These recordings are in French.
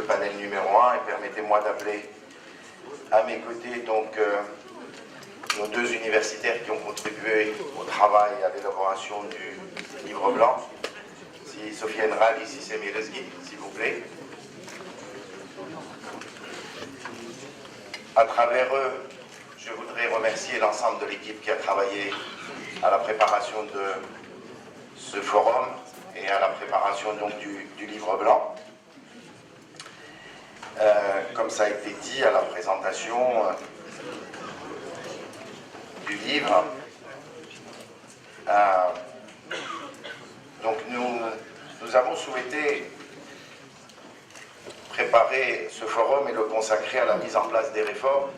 panel numéro 1 et permettez-moi d'appeler à mes côtés donc nos deux universitaires qui ont contribué au travail et à l'élaboration du livre blanc. Si Sofiane Rali, si c'est Mirezgi, s'il vous plaît. À travers eux, je voudrais remercier l'ensemble de l'équipe qui a travaillé à la préparation de ce forum et à la préparation donc du livre blanc. Comme ça a été dit à la présentation du livre, donc nous avons souhaité préparer ce forum et le consacrer à la mise en place des réformes,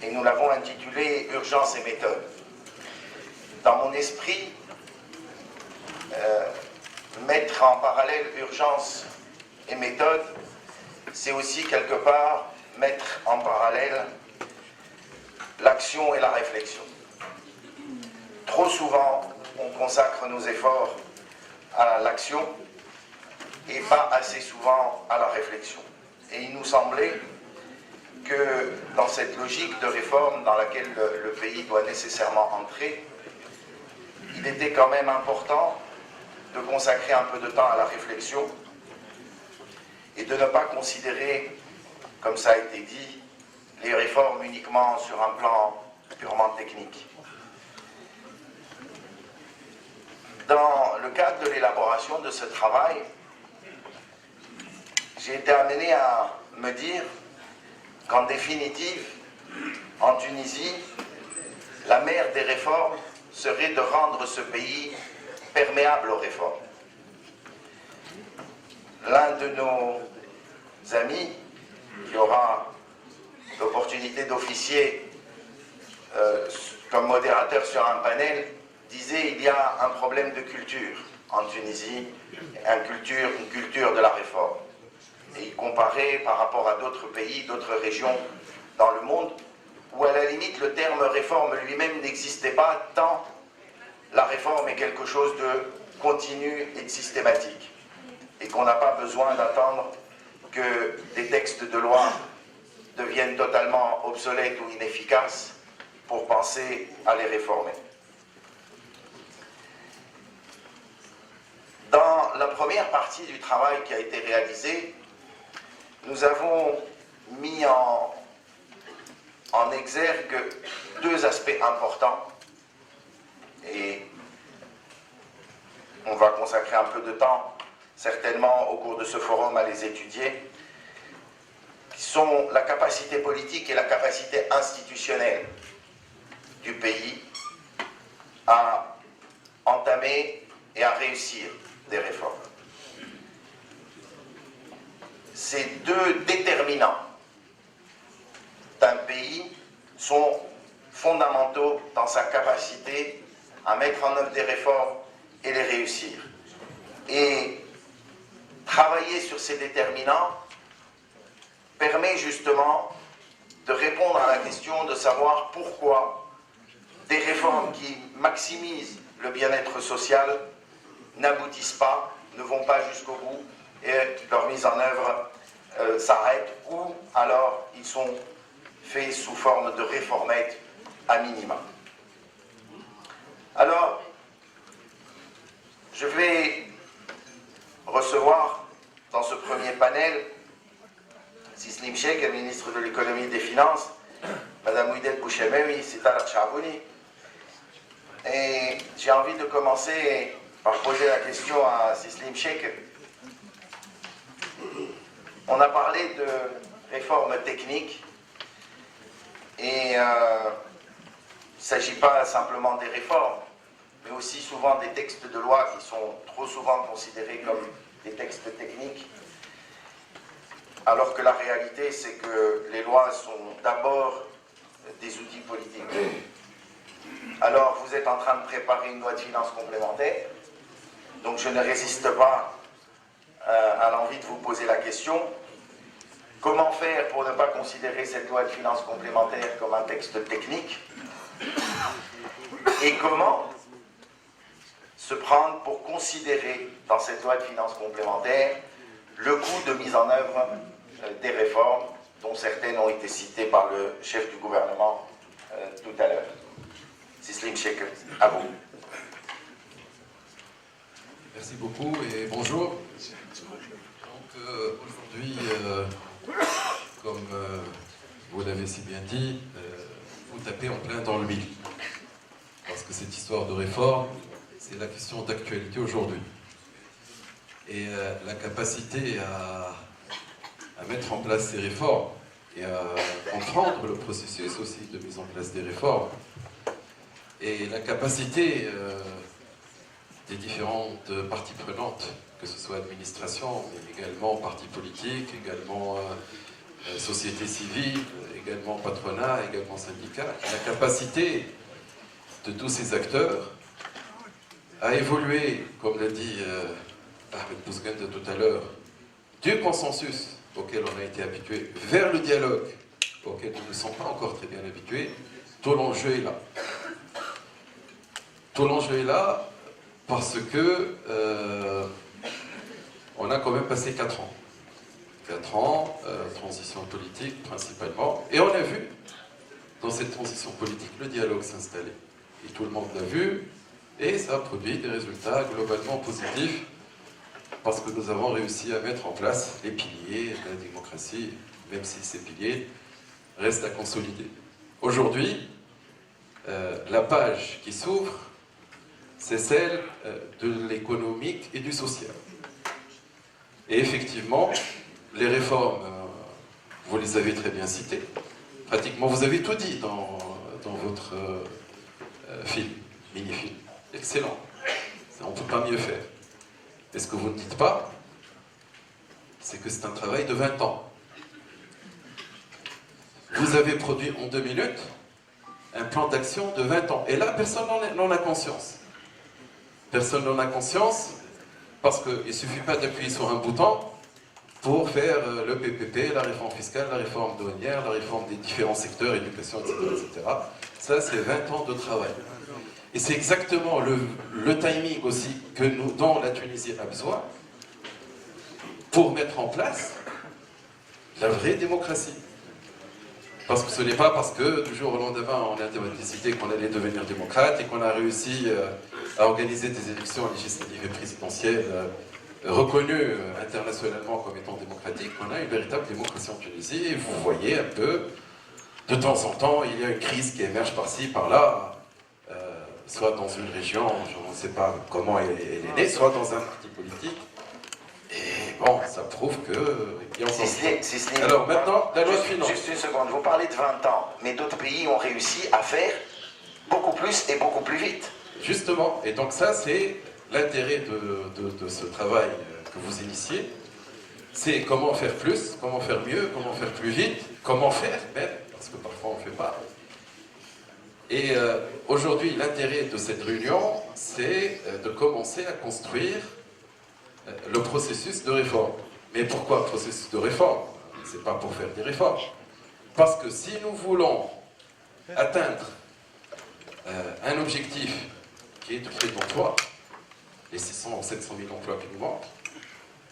et nous l'avons intitulé « Urgence et méthode ». Dans mon esprit, mettre en parallèle urgence et méthode, c'est aussi quelque part mettre en parallèle l'action et la réflexion. Trop souvent, on consacre nos efforts à l'action et pas assez souvent à la réflexion. Et il nous semblait que dans cette logique de réforme dans laquelle le pays doit nécessairement entrer, il était quand même important de consacrer un peu de temps à la réflexion et de ne pas considérer, comme ça a été dit, les réformes uniquement sur un plan purement technique. Dans le cadre de l'élaboration de ce travail, j'ai été amené à me dire qu'en définitive, en Tunisie, la mère des réformes serait de rendre ce pays perméable aux réformes. L'un de nos amis, qui aura l'opportunité d'officier comme modérateur sur un panel, disait il y a un problème de culture en Tunisie, une culture de la réforme. Et il comparait par rapport à d'autres pays, d'autres régions dans le monde, où à la limite le terme réforme lui-même n'existait pas, tant la réforme est quelque chose de continu et de systématique, et qu'on n'a pas besoin d'attendre que des textes de loi deviennent totalement obsolètes ou inefficaces pour penser à les réformer. Dans la première partie du travail qui a été réalisé, nous avons mis en exergue deux aspects importants, et on va consacrer un peu de temps, certainement au cours de ce forum, à les étudier, qui sont la capacité politique et la capacité institutionnelle du pays à entamer et à réussir des réformes. Ces deux déterminants d'un pays sont fondamentaux dans sa capacité à mettre en œuvre des réformes et les réussir. Et travailler sur ces déterminants permet justement de répondre à la question de savoir pourquoi des réformes qui maximisent le bien-être social n'aboutissent pas, ne vont pas jusqu'au bout, et leur mise en œuvre s'arrête, ou alors ils sont faits sous forme de réformettes à minima. Alors, je vais recevoir dans ce premier panel Sislim Cheikh, ministre de l'économie et des finances, Madame Ouidet Bouchemewi, Sitar Chabouni. Et j'ai envie de commencer par poser la question à Sislim Cheikh. On a parlé de réformes techniques et il ne s'agit pas simplement des réformes, mais aussi souvent des textes de loi qui sont trop souvent considérés comme des textes techniques, alors que la réalité c'est que les lois sont d'abord des outils politiques. Alors vous êtes en train de préparer une loi de finances complémentaire, donc je ne résiste pas à l'envie de vous poser la question: comment faire pour ne pas considérer cette loi de finances complémentaire comme un texte technique, et comment se prendre pour considérer dans cette loi de finances complémentaire le coût de mise en œuvre des réformes, dont certaines ont été citées par le chef du gouvernement tout à l'heure. Sislim Cheikh, à vous. Merci beaucoup et bonjour. Donc aujourd'hui, comme vous l'avez si bien dit, vous tapez en plein dans le mille. Parce que cette histoire de réforme, c'est la question d'actualité aujourd'hui. Et la capacité à mettre en place ces réformes et à comprendre le processus aussi de mise en place des réformes et la capacité des différentes parties prenantes, que ce soit administration, mais également partis politiques, également société civile, également patronat, également syndicat, la capacité de tous ces acteurs à évoluer, comme l'a dit Ahmed Bouzganda tout à l'heure, du consensus auquel on a été habitué vers le dialogue auquel nous ne sommes pas encore très bien habitués. Tout l'enjeu est là. Tout l'enjeu est là parce que on a quand même passé 4 ans. 4 ans, transition politique principalement, et on a vu dans cette transition politique le dialogue s'installer. Et tout le monde l'a vu, et ça a produit des résultats globalement positifs, parce que nous avons réussi à mettre en place les piliers de la démocratie, même si ces piliers restent à consolider. Aujourd'hui, la page qui s'ouvre, c'est celle de l'économique et du social. Et effectivement, les réformes, vous les avez très bien citées. Pratiquement, vous avez tout dit dans votre film, mini-film. Excellent. On ne peut pas mieux faire. Et ce que vous ne dites pas, c'est que c'est un travail de 20 ans. Vous avez produit en 2 minutes un plan d'action de 20 ans. Et là, personne n'en a conscience. Personne n'en a conscience parce qu'il ne suffit pas d'appuyer sur un bouton pour faire le PPP, la réforme fiscale, la réforme douanière, la réforme des différents secteurs, éducation, etc. etc. Ça, c'est 20 ans de travail. Et c'est exactement le timing aussi dont la Tunisie a besoin pour mettre en place la vraie démocratie. Parce que ce n'est pas parce que du jour au lendemain on a décidé qu'on allait devenir démocrate et qu'on a réussi à organiser des élections législatives et présidentielles reconnues internationalement comme étant démocratiques, qu'on a une véritable démocratie en Tunisie. Et vous voyez un peu, de temps en temps, il y a une crise qui émerge par-ci, par-là, soit dans une région, je ne sais pas comment elle est née, soit dans un parti politique. Et bon, ça prouve qu'il y a encore... Alors maintenant, la loi de finances. Juste une seconde, vous parlez de 20 ans, mais d'autres pays ont réussi à faire beaucoup plus et beaucoup plus vite. Justement, et donc ça c'est l'intérêt de ce travail que vous initiez, c'est comment faire plus, comment faire mieux, comment faire plus vite, comment faire même, parce que parfois on ne fait pas. Et aujourd'hui, l'intérêt de cette réunion, c'est de commencer à construire le processus de réforme. Mais pourquoi processus de réforme? C'est pas pour faire des réformes. Parce que si nous voulons atteindre un objectif qui est de créer d'emplois, les 600 ou 700 000 emplois qui nous manquent,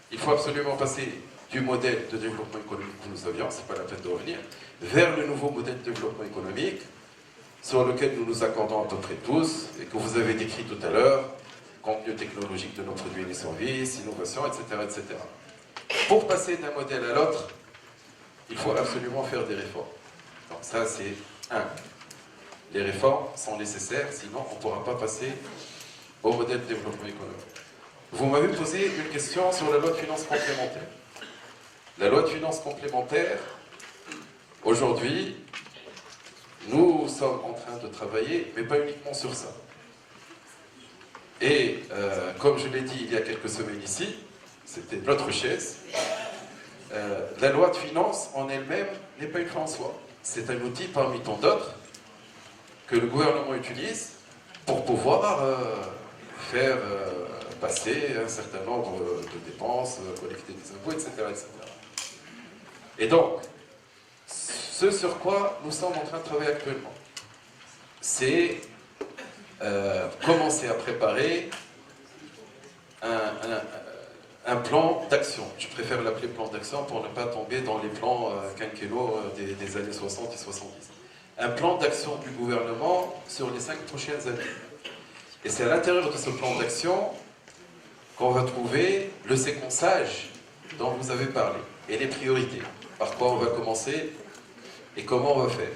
il faut absolument passer du modèle de développement économique que nous avions, c'est pas la peine de revenir, vers le nouveau modèle de développement économique sur lequel nous nous accordons à peu près tous, et que vous avez décrit tout à l'heure, contenu technologique de nos produits et des services, innovation, etc., etc. Pour passer d'un modèle à l'autre, il faut absolument faire des réformes. Donc ça, c'est un. Les réformes sont nécessaires, sinon on ne pourra pas passer au modèle de développement économique. Vous m'avez posé une question sur la loi de finances complémentaire. La loi de finances complémentaire, aujourd'hui, nous sommes en train de travailler, mais pas uniquement sur ça. Et comme je l'ai dit il y a quelques semaines ici, c'était notre chaise, la loi de finances en elle-même n'est pas une fin en soi. C'est un outil parmi tant d'autres que le gouvernement utilise pour pouvoir faire passer un certain nombre de dépenses, collecter des impôts, etc., etc. Et donc, ce sur quoi nous sommes en train de travailler actuellement, c'est commencer à préparer un un plan d'action. Je préfère l'appeler plan d'action pour ne pas tomber dans les plans quinquennaux des années 60 et 70. Un plan d'action du gouvernement sur les 5 prochaines années. Et c'est à l'intérieur de ce plan d'action qu'on va trouver le séquençage dont vous avez parlé et les priorités. Par quoi on va commencer et comment on va faire.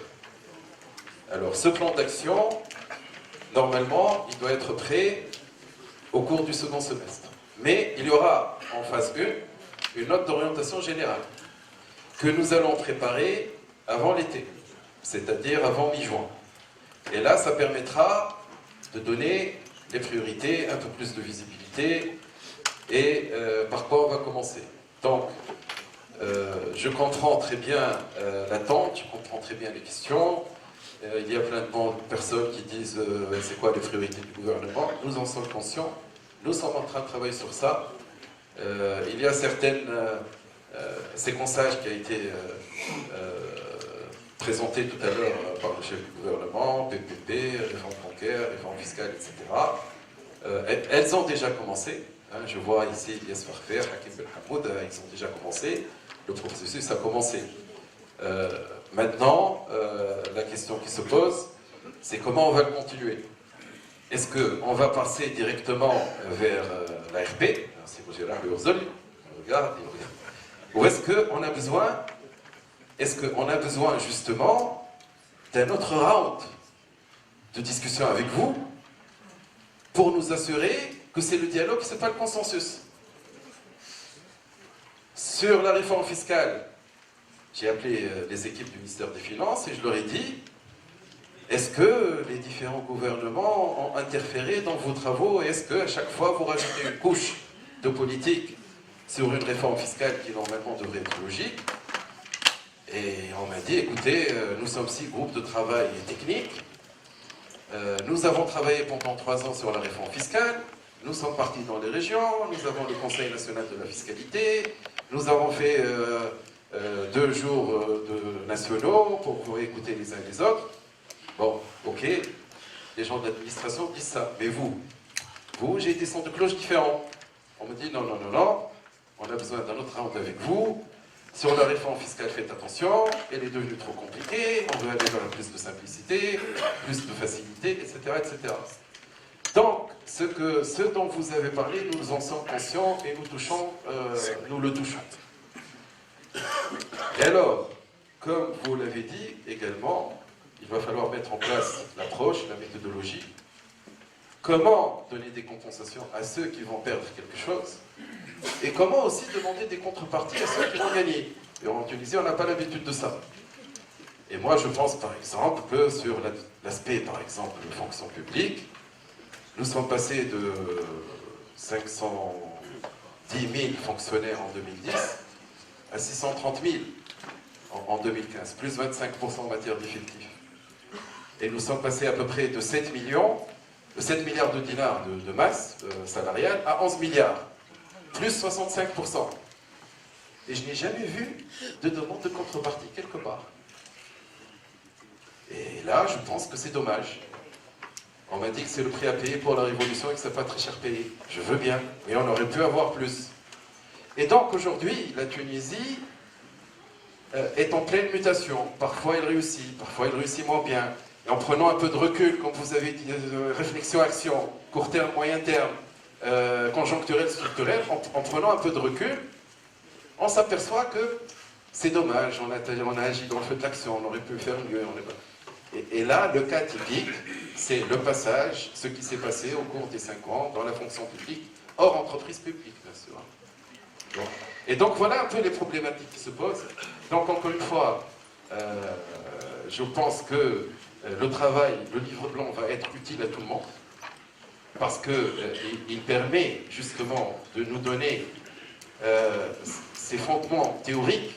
Alors, ce plan d'action, normalement, il doit être prêt au cours du second semestre. Mais il y aura en phase 1 une note d'orientation générale que nous allons préparer avant l'été, c'est-à-dire avant mi-juin. Et là, ça permettra de donner les priorités, un peu plus de visibilité et par quoi on va commencer. Donc, je comprends très bien l'attente, je comprends très bien les questions. Il y a plein de personnes qui disent c'est quoi les priorités du gouvernement. Nous en sommes conscients, nous sommes en train de travailler sur ça. Il y a certaines séquençages qui a été présenté tout à l'heure par le chef du gouvernement, PPP, réforme bancaire, réforme fiscale, etc. Elles ont déjà commencé. Je vois ici Elias Farfer, Hakim Belhamoud, ils ont déjà commencé. Le processus a commencé. Maintenant, la question qui se pose, c'est comment on va le continuer. Est-ce qu'on va passer directement vers l'ARP, c'est Roger Urzol, regarde, ou est-ce qu'on a besoin justement d'un autre round de discussion avec vous pour nous assurer que c'est le dialogue et ce n'est pas le consensus. Sur la réforme fiscale, j'ai appelé les équipes du ministère des Finances et je leur ai dit, est-ce que les différents gouvernements ont interféré dans vos travaux et est-ce qu'à chaque fois vous rajoutez une couche de politique sur une réforme fiscale qui normalement devrait être logique? Et on m'a dit, écoutez, nous sommes 6 groupes de travail techniques, nous avons travaillé pendant 3 ans sur la réforme fiscale, nous sommes partis dans les régions, nous avons le Conseil national de la fiscalité, nous avons fait 2 jours nationaux pour pouvoir écouter les uns les autres. Bon, ok, les gens de l'administration disent ça, mais vous, j'ai été son de cloche différent. On me dit non, on a besoin d'un autre round avec vous. Sur la réforme fiscale, faites attention, elle est devenue trop compliquée, on veut aller vers plus de simplicité, plus de facilité, etc. etc. Donc, ce dont vous avez parlé, nous en sommes conscients et nous le touchons. Et alors, comme vous l'avez dit également, il va falloir mettre en place l'approche, la méthodologie. Comment donner des compensations à ceux qui vont perdre quelque chose et comment aussi demander des contreparties à ceux qui vont gagner. Et en Tunisie, on n'a pas l'habitude de ça. Et moi, je pense par exemple que sur l'aspect, par exemple, fonction publique, nous sommes passés de 510 000 fonctionnaires en 2010 à 630 000 en 2015, plus 25% en matière d'effectifs. Et nous sommes passés à peu près de 7 milliards de dinars de masse salariale à 11 milliards, plus 65%. Et je n'ai jamais vu de demande de contrepartie quelque part. Et là, je pense que c'est dommage. On m'a dit que c'est le prix à payer pour la révolution et que ce n'est pas très cher payé. Je veux bien, mais on aurait pu avoir plus. Et donc aujourd'hui, la Tunisie est en pleine mutation. Parfois elle réussit moins bien. Et en prenant un peu de recul, comme vous avez dit, réflexion-action, court terme, moyen terme, conjoncturel, structurel, en prenant un peu de recul, on s'aperçoit que c'est dommage, on a agi dans le feu de l'action, on aurait pu faire mieux. Et là, le cas typique, c'est le passage, ce qui s'est passé au cours des 5 ans dans la fonction publique, hors entreprise publique, bien sûr. Bon. Et donc voilà un peu les problématiques qui se posent. Donc encore une fois, je pense que le travail, le livre blanc va être utile à tout le monde, parce qu'il permet justement de nous donner ces fondements théoriques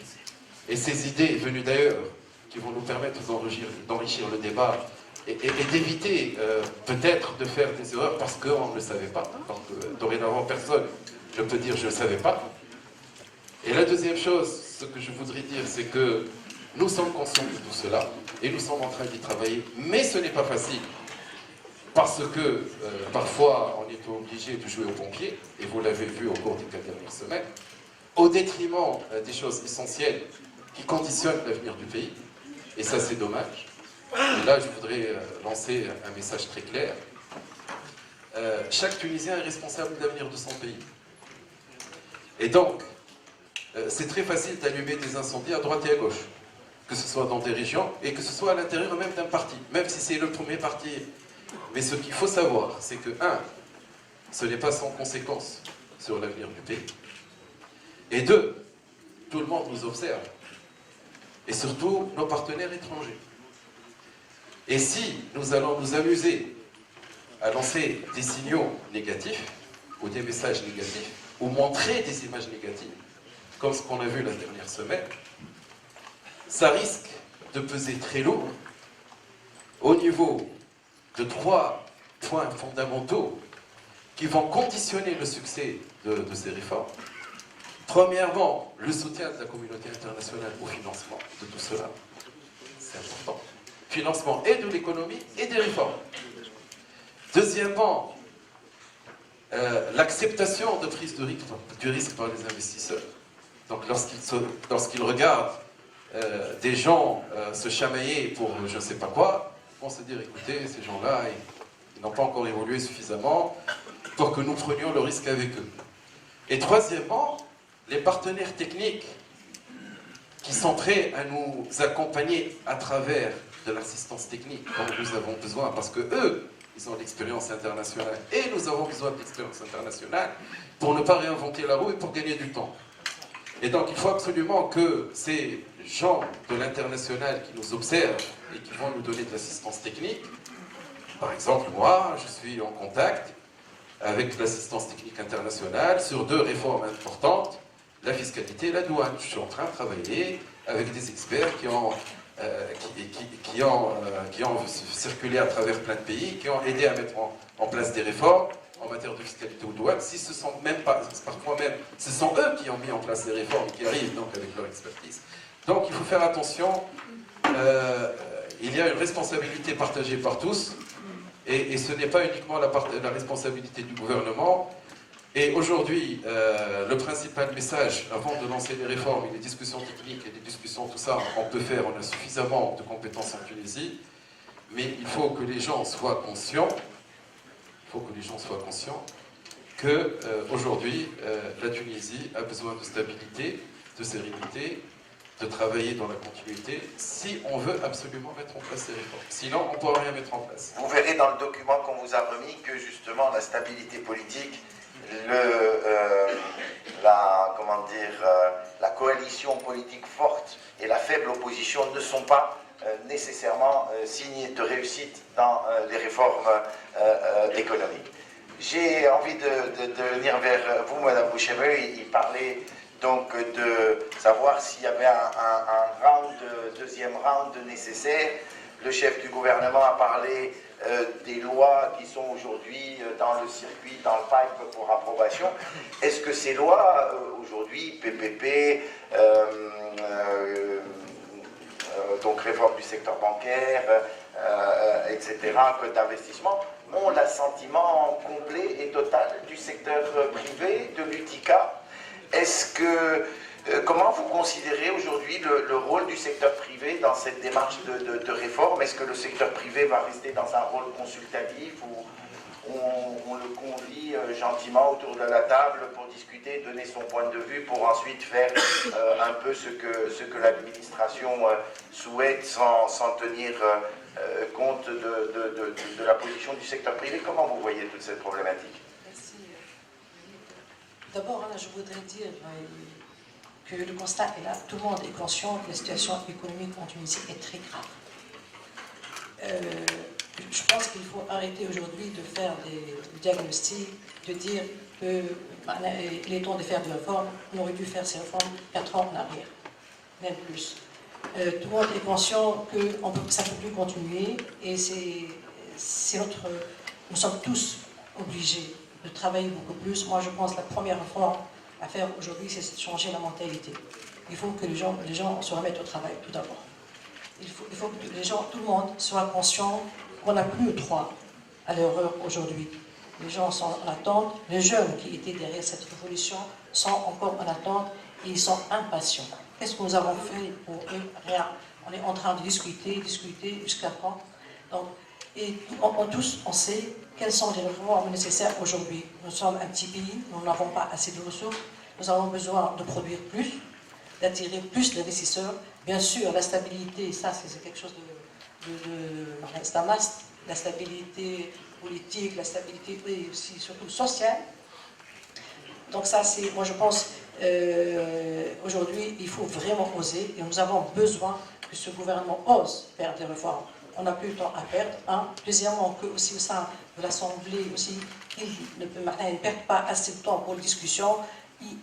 et ces idées venues d'ailleurs qui vont nous permettre d'enrichir le débat et d'éviter peut-être de faire des erreurs parce qu'on ne le savait pas. Donc, dorénavant, personne ne peut dire je ne le savais pas. Et la deuxième chose, ce que je voudrais dire, c'est que nous sommes conscients de tout cela et nous sommes en train d'y travailler, mais ce n'est pas facile. parce que parfois on est obligé de jouer aux pompiers, et vous l'avez vu au cours des 4 dernières semaines, au détriment des choses essentielles qui conditionnent l'avenir du pays, et ça c'est dommage. Et là je voudrais lancer un message très clair. Chaque Tunisien est responsable de l'avenir de son pays. Et donc, c'est très facile d'allumer des incendies à droite et à gauche, que ce soit dans des régions et que ce soit à l'intérieur même d'un parti, même si c'est le premier parti. Mais ce qu'il faut savoir, c'est que, ce n'est pas sans conséquence sur l'avenir du pays. Et 2, tout le monde nous observe. Et surtout, nos partenaires étrangers. Et si nous allons nous amuser à lancer des signaux négatifs, ou des messages négatifs, ou montrer des images négatives, comme ce qu'on a vu la dernière semaine, ça risque de peser très lourd au niveau de 3 points fondamentaux qui vont conditionner le succès de ces réformes. Premièrement, le soutien de la communauté internationale au financement de tout cela. C'est important. Financement et de l'économie et des réformes. Deuxièmement, l'acceptation de prise du risque par les investisseurs. Donc lorsqu'ils regardent des gens se chamailler pour je ne sais pas quoi, ils vont se dire, écoutez, ces gens-là, ils n'ont pas encore évolué suffisamment pour que nous prenions le risque avec eux. Et troisièmement, les partenaires techniques qui sont prêts à nous accompagner à travers de l'assistance technique dont nous avons besoin, parce que eux, ils ont l'expérience internationale et nous avons besoin de l'expérience internationale pour ne pas réinventer la roue et pour gagner du temps. Et donc il faut absolument que ces gens de l'international qui nous observent et qui vont nous donner de l'assistance technique, par exemple moi, je suis en contact avec l'assistance technique internationale sur 2 réformes importantes, la fiscalité et la douane. Je suis en train de travailler avec des experts qui ont circulé à travers plein de pays, qui ont aidé à mettre en place des réformes en matière de fiscalité ou douane, si ce sont même pas, parfois même, ce sont eux qui ont mis en place les réformes qui arrivent donc avec leur expertise. Donc il faut faire attention, il y a une responsabilité partagée par tous, et ce n'est pas uniquement la responsabilité du gouvernement. Et aujourd'hui, le principal message, avant de lancer les réformes et les discussions techniques et les discussions, tout ça, on peut faire, on a suffisamment de compétences en Tunisie, mais il faut que les gens soient conscients, qu'aujourd'hui, la Tunisie a besoin de stabilité, de sérénité, de travailler dans la continuité, si on veut absolument mettre en place ces réformes. Sinon, on ne pourra rien mettre en place. Vous verrez dans le document qu'on vous a remis que justement la stabilité politique, la coalition politique forte et la faible opposition ne sont pas nécessairement signes de réussite dans les réformes économiques. J'ai envie de venir vers vous, Madame Bouchemel. Il parlait donc de savoir s'il y avait un deuxième round nécessaire. Le chef du gouvernement a parlé des lois qui sont aujourd'hui dans le circuit, dans le pipe pour approbation. Est-ce que ces lois, aujourd'hui, PPP, donc réforme du secteur bancaire, etc., code d'investissement, ont l'assentiment complet et total du secteur privé, de l'UTICA? Est-ce que, comment vous considérez aujourd'hui le rôle du secteur privé dans cette démarche de réforme? Est-ce que le secteur privé va rester dans un rôle consultatif ou on le convie gentiment autour de la table pour discuter, donner son point de vue pour ensuite faire un peu ce que l'administration souhaite sans tenir compte de la position du secteur privé? Comment vous voyez toute cette problématique? Merci. D'abord, je voudrais dire que le constat est là. Tout le monde est conscient que la situation économique en Tunisie est très grave. Je pense qu'il faut arrêter aujourd'hui de faire des diagnostics, de dire qu'il est temps de faire des réformes. On aurait dû faire ces réformes 4 ans en arrière, même plus. Tout le monde est conscient que ça ne peut plus continuer et nous sommes tous obligés de travailler beaucoup plus. Moi, je pense que la première réforme à faire aujourd'hui, c'est de changer la mentalité. Il faut que les gens se remettent au travail, tout d'abord. Il faut que tout le monde soit conscient qu'on n'a plus le droit à l'erreur aujourd'hui. Les gens sont en attente, les jeunes qui étaient derrière cette révolution sont encore en attente et ils sont impatients. Qu'est-ce que nous avons fait pour eux? Rien. On est en train de discuter jusqu'à quand? Donc, et tous, on sait quelles sont les réformes nécessaires aujourd'hui. Nous sommes un petit pays, nous n'avons pas assez de ressources, nous avons besoin de produire plus, d'attirer plus d'investisseurs. Bien sûr, la stabilité, ça c'est quelque chose c'est un must. La stabilité politique, la stabilité et aussi surtout sociale. Donc ça, c'est, moi je pense, aujourd'hui, il faut vraiment oser et nous avons besoin que ce gouvernement ose faire des réformes. On n'a plus le temps à perdre. Hein. Deuxièmement, que aussi au sein de l'Assemblée, aussi, il ne perd pas assez de temps pour les discussions.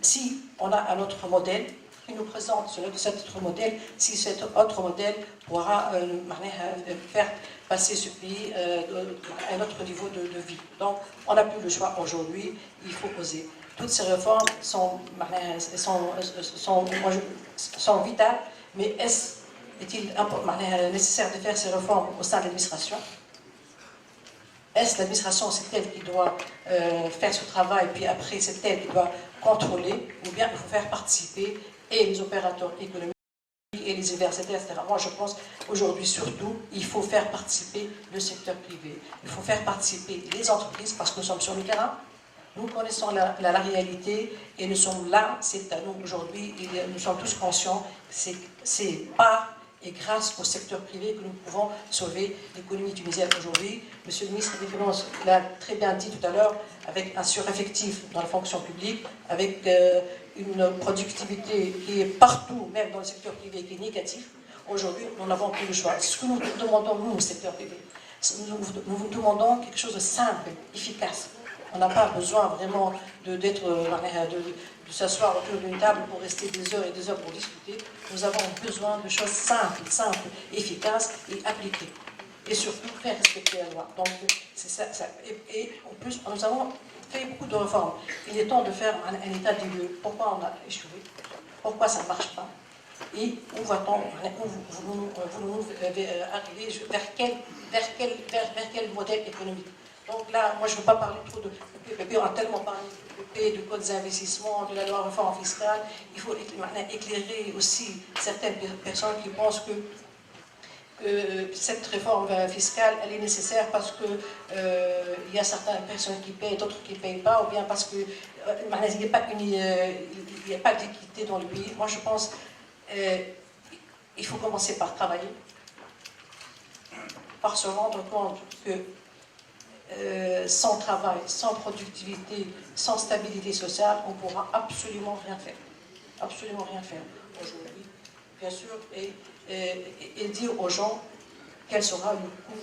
Si on a un autre modèle, il nous présente cet autre modèle, si cet autre modèle pourra faire passer ce pays à un autre niveau de vie. Donc, on n'a plus le choix aujourd'hui, il faut oser. Toutes ces réformes sont vitales, mais est-il nécessaire de faire ces réformes au sein de l'administration? Est-ce l'administration, c'est elle qui doit faire ce travail, puis après c'est elle qui doit contrôler, ou bien il faut faire participer et les opérateurs économiques et les universités, etc. Moi, je pense aujourd'hui, surtout, il faut faire participer le secteur privé. Il faut faire participer les entreprises, parce que nous sommes sur le terrain. Nous connaissons la réalité et nous sommes là, c'est à nous aujourd'hui, et nous sommes tous conscients que c'est par et grâce au secteur privé que nous pouvons sauver l'économie tunisienne aujourd'hui. Monsieur le ministre des Finances l'a très bien dit tout à l'heure, avec un sureffectif dans la fonction publique, avec une productivité qui est partout, même dans le secteur privé, qui est négative. Aujourd'hui, nous n'avons plus le choix. Ce que nous demandons, nous, au secteur privé, nous vous demandons quelque chose de simple, efficace. On n'a pas besoin vraiment de s'asseoir autour d'une table pour rester des heures et des heures pour discuter. Nous avons besoin de choses simples, efficaces et appliquées. Et surtout, faire respecter la loi. Donc, c'est ça. Et en plus, nous avons fait beaucoup de réformes. Il est temps de faire un état des lieux. Pourquoi on a échoué? Pourquoi ça ne marche pas? Et où va-t-on? Voulons-nous arriver vers quel modèle économique? Donc là, moi je ne veux pas parler trop de PPP, on a tellement parlé de PPP, du code des investissements, de la loi réforme fiscale. Il faut éclairer aussi certaines personnes qui pensent que cette réforme fiscale, elle est nécessaire parce qu'il y a certaines personnes qui payent, d'autres qui ne payent pas, ou bien parce qu'il n'y a pas d'équité dans le pays. Moi je pense qu'il faut commencer par travailler, par se rendre compte que sans travail, sans productivité, sans stabilité sociale, on ne pourra absolument rien faire. Absolument rien faire aujourd'hui, bien sûr, et dire aux gens quel sera le coût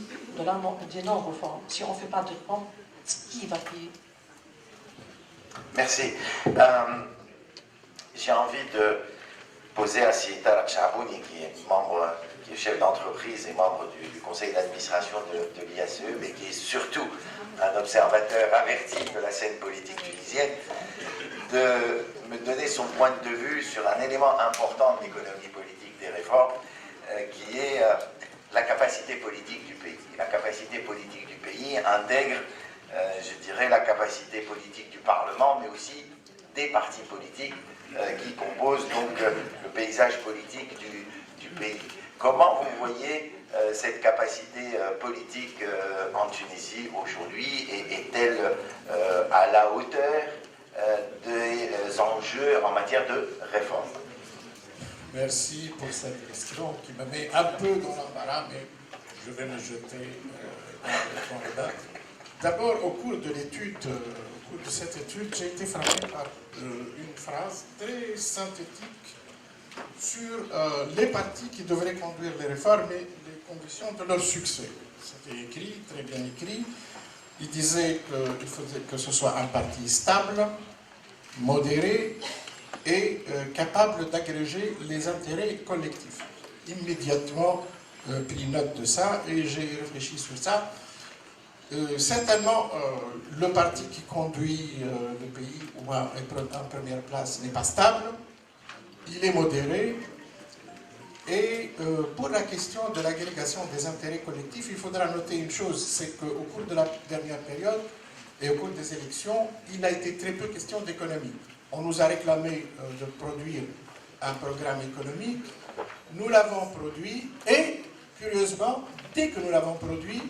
des non-réformes. Si on ne fait pas de réformes, qui va payer? Merci. J'ai envie de poser à Sita Chabouni, qui est chef d'entreprise et membre du conseil d'administration de l'IACE, mais qui est surtout un observateur averti de la scène politique tunisienne, de me donner son point de vue sur un élément important de l'économie politique des réformes, qui est la capacité politique du pays. La capacité politique du pays intègre, je dirais, la capacité politique du Parlement, mais aussi des partis politiques qui composent donc le paysage politique du pays. Comment vous voyez cette capacité politique en Tunisie aujourd'hui, et est-elle à la hauteur des enjeux en matière de réforme? Merci pour cette question qui me met un peu dans l'embarras, mais je vais me jeter dans le bain. D'abord, au cours de cette étude, j'ai été frappé par une phrase très synthétique sur les partis qui devraient conduire les réformes et les conditions de leur succès. C'était écrit, très bien écrit. Il disait qu'il faudrait que ce soit un parti stable, modéré et capable d'agréger les intérêts collectifs. Immédiatement pris note de ça et j'ai réfléchi sur ça. Certainement, le parti qui conduit le pays ou en première place n'est pas stable, il est modéré Et pour la question de l'agrégation des intérêts collectifs, il faudra noter une chose, c'est qu'au cours de la dernière période et au cours des élections, il a été très peu question d'économie. On nous a réclamé de produire un programme économique, nous l'avons produit et, curieusement, dès que nous l'avons produit,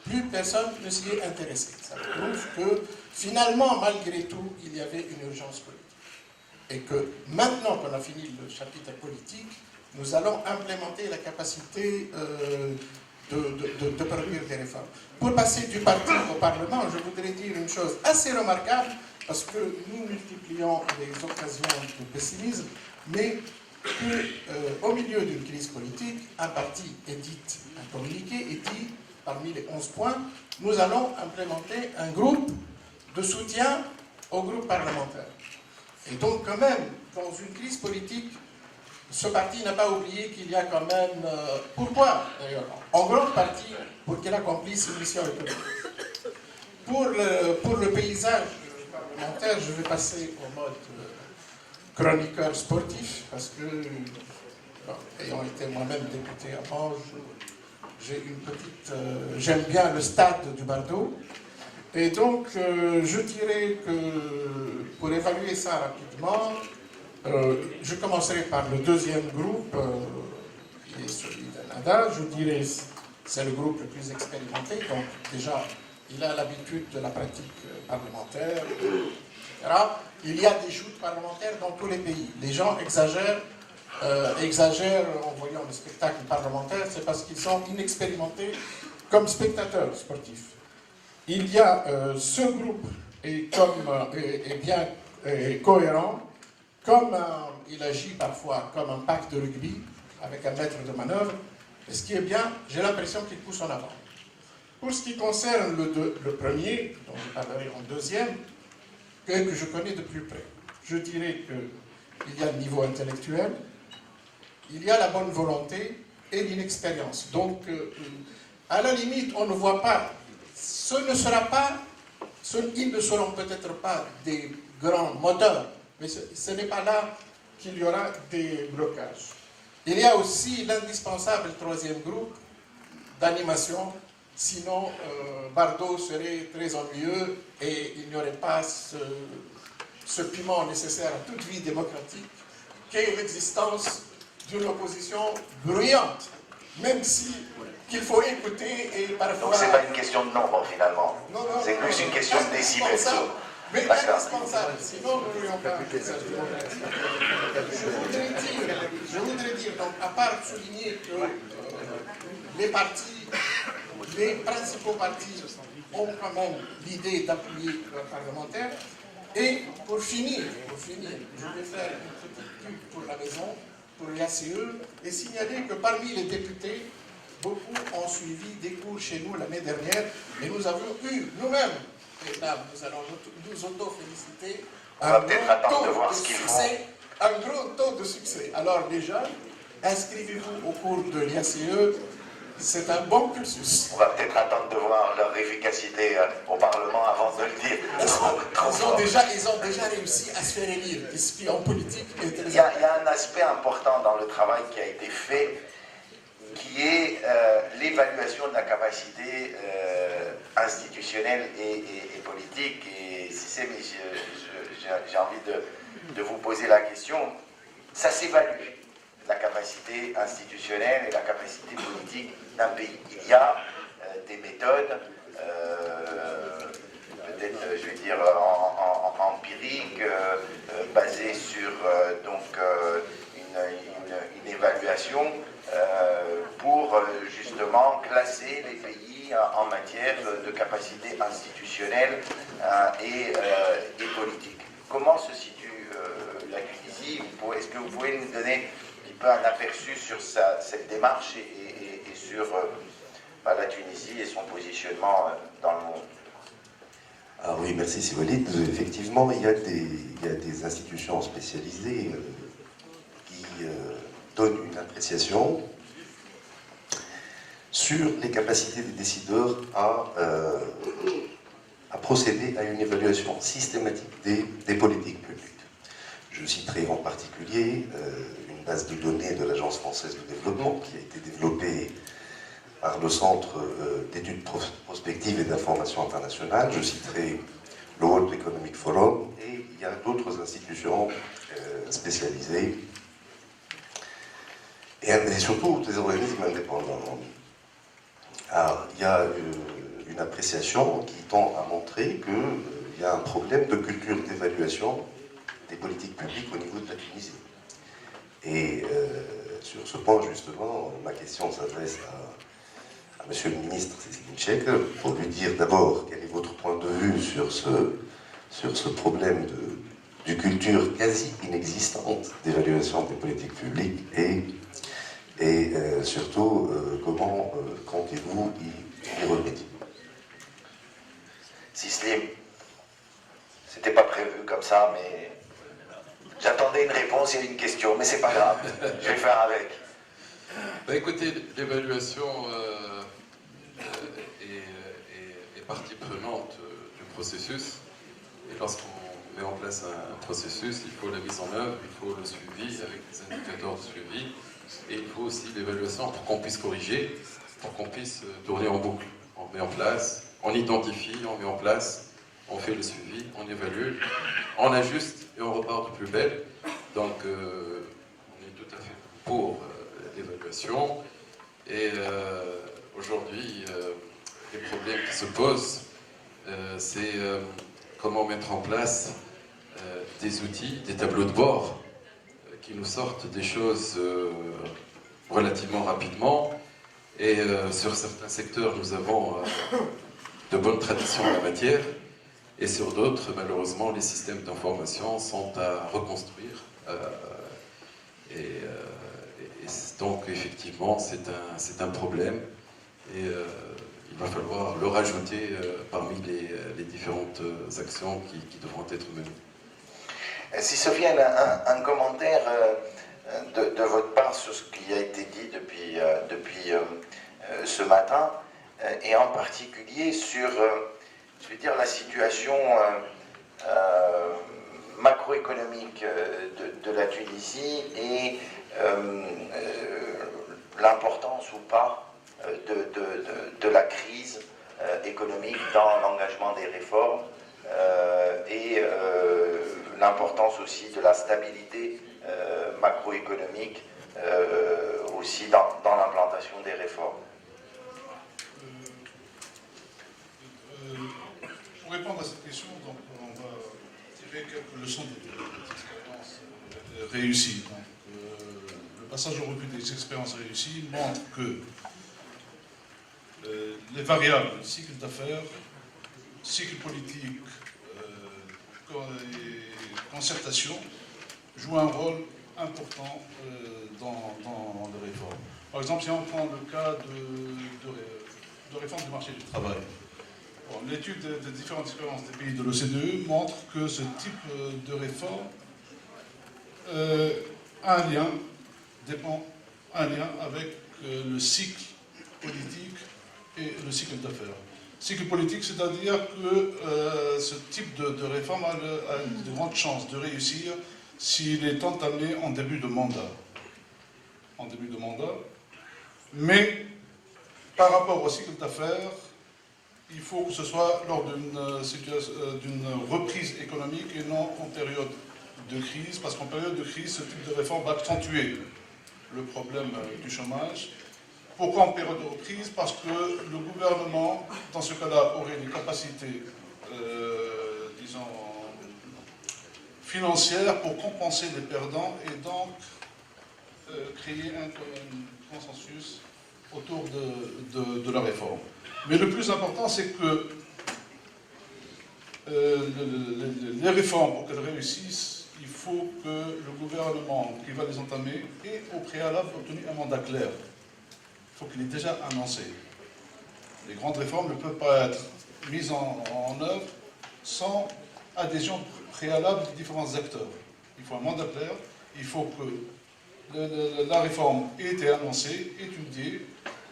plus personne ne s'y est intéressé. Ça prouve que, finalement, malgré tout, il y avait une urgence politique. Et que, maintenant qu'on a fini le chapitre politique, nous allons implémenter la capacité de produire des réformes. Pour passer du parti au Parlement, je voudrais dire une chose assez remarquable, parce que nous multiplions les occasions de pessimisme, mais qu'au milieu d'une crise politique, un parti édite un communiqué et dit, parmi les 11 points, nous allons implémenter un groupe de soutien au groupe parlementaire. Et donc, quand même, dans une crise politique, ce parti n'a pas oublié qu'il y a quand même... pourquoi, d'ailleurs? En grande partie, pour qu'il accomplisse une mission économique. Pour le paysage parlementaire, je vais passer au mode chroniqueur sportif, parce que, bon, ayant été moi-même député avant, j'ai une petite... j'aime bien le stade du Bardo. Et donc, je dirais que, pour évaluer ça rapidement, je commencerai par le deuxième groupe, qui est celui d'Anada. Je dirais c'est le groupe le plus expérimenté, donc déjà, il a l'habitude de la pratique parlementaire, etc. Il y a des joutes parlementaires dans tous les pays. Les gens exagèrent en voyant le spectacle parlementaire, c'est parce qu'ils sont inexpérimentés comme spectateurs sportifs. Il y a ce groupe est bien cohérent, comme il agit parfois comme un pack de rugby avec un maître de manœuvre. Et ce qui est bien, j'ai l'impression qu'il pousse en avant. Pour ce qui concerne le premier, dont je parlerai en deuxième, que je connais de plus près, je dirais qu'il y a le niveau intellectuel, il y a la bonne volonté et l'inexpérience. Donc, à la limite, on ne voit pas. Ils ne seront peut-être pas des grands moteurs, mais ce n'est pas là qu'il y aura des blocages. Il y a aussi l'indispensable troisième groupe d'animation, sinon Bardo serait très ennuyeux et il n'y aurait pas ce piment nécessaire à toute vie démocratique qu'est l'existence d'une opposition bruyante, même si qu'il faut écouter et parfois... Donc c'est pas une question de nombre finalement, c'est plus une question de décibels. Mais indispensable, sinon nous n'aurions pas je voudrais dire, donc, à part souligner que les principaux partis ont quand même l'idée d'appuyer leurs parlementaires. Et pour finir, je vais faire une petite pub pour la maison, pour l'ACE, et signaler que parmi les députés, beaucoup ont suivi des cours chez nous l'année dernière, et nous avons eu nous-mêmes, et là nous allons nous auto-féliciter, un gros taux de succès. Alors déjà, inscrivez-vous au cours de l'IACE, c'est un bon cursus. On va peut-être attendre de voir leur efficacité au Parlement avant de le dire. Ils ont déjà réussi à se faire élire, ce qui en politique est très important. Il y a un aspect important dans le travail qui a été fait, qui est l'évaluation de la capacité institutionnelle et politique. Et j'ai envie de vous poser la question, ça s'évalue, la capacité institutionnelle et la capacité politique d'un pays. Il y a des méthodes, peut-être, je vais dire, empiriques, basées sur une évaluation pour justement classer les pays en matière de capacité institutionnelle et politique. Comment se situe la Tunisie? Est-ce que vous pouvez nous donner un petit peu un aperçu sur cette démarche et sur la Tunisie et son positionnement dans le monde? Ah oui, merci Sivolide. Effectivement, il y a des institutions spécialisées qui donnent une appréciation sur les capacités des décideurs à procéder à une évaluation systématique des politiques publiques. Je citerai en particulier une base de données de l'Agence française de développement qui a été développée par le Centre d'études prospectives et d'information internationale. Je citerai le World Economic Forum et il y a d'autres institutions spécialisées et surtout des organismes indépendants. Alors, il y a une appréciation qui tend à montrer qu'il y a un problème de culture d'évaluation des politiques publiques au niveau de la Tunisie. Et sur ce point, justement, ma question s'adresse à Monsieur le ministre Cécile Tchèque pour lui dire d'abord quel est votre point de vue sur ce problème de culture quasi inexistante d'évaluation des politiques publiques et surtout comment comptez-vous y remédier? Si Slim, c'était pas prévu comme ça, mais j'attendais une réponse et une question, mais c'est pas grave, je vais faire avec. Bah écoutez, l'évaluation est partie prenante du processus. Et lorsqu'on met en place un processus, il faut la mise en œuvre, il faut le suivi avec des indicateurs de suivi, et il faut aussi l'évaluation pour qu'on puisse corriger, pour qu'on puisse tourner en boucle. On met en place, on identifie, on met en place, on fait le suivi, on évalue, on ajuste et on repart de plus belle. Donc on est tout à fait pour l'évaluation. Et aujourd'hui, les problèmes qui se posent, c'est comment mettre en place des outils, des tableaux de bord qui nous sortent des choses relativement rapidement. Et sur certains secteurs, nous avons de bonnes traditions en la matière. Et sur d'autres, malheureusement, les systèmes d'information sont à reconstruire. Donc, effectivement, c'est un problème. Et il va falloir le rajouter parmi les différentes actions qui devront être menées. Si Sofiane, un commentaire de votre part sur ce qui a été dit depuis ce matin, et en particulier sur, je veux dire, la situation macroéconomique de la Tunisie et l'importance ou pas de la crise économique dans l'engagement des réformes et l'importance aussi de la stabilité macroéconomique aussi dans l'implantation des réformes. Pour répondre à cette question, donc, on va tirer quelques leçons d'expérience réussies. Le passage au recul des expériences réussies montre que les variables cycle d'affaires, cycle politique, concertation jouent un rôle important dans les réformes. Par exemple, si on prend le cas de réforme du marché du travail, bon, l'étude des différentes expériences des pays de l'OCDE montre que ce type de réforme a un lien avec le cycle politique et le cycle d'affaires. Cycle politique, c'est-à-dire que ce type de réforme a de grandes chances de réussir s'il est entamé en début de mandat. Mais par rapport au cycle d'affaires, il faut que ce soit lors d'une reprise économique et non en période de crise, parce qu'en période de crise, ce type de réforme va accentuer le problème du chômage. Pourquoi en période de reprise? Parce que le gouvernement, dans ce cas-là, aurait des capacités, disons, financières pour compenser les perdants et donc créer un consensus autour de la réforme. Mais le plus important, c'est que les réformes, pour qu'elles réussissent, il faut que le gouvernement qui va les entamer ait au préalable obtenu un mandat clair. Il faut qu'il ait déjà annoncé. Les grandes réformes ne peuvent pas être mises en œuvre sans adhésion préalable des différents acteurs. Il faut un mandat clair, il faut que la réforme ait été annoncée, étudiée,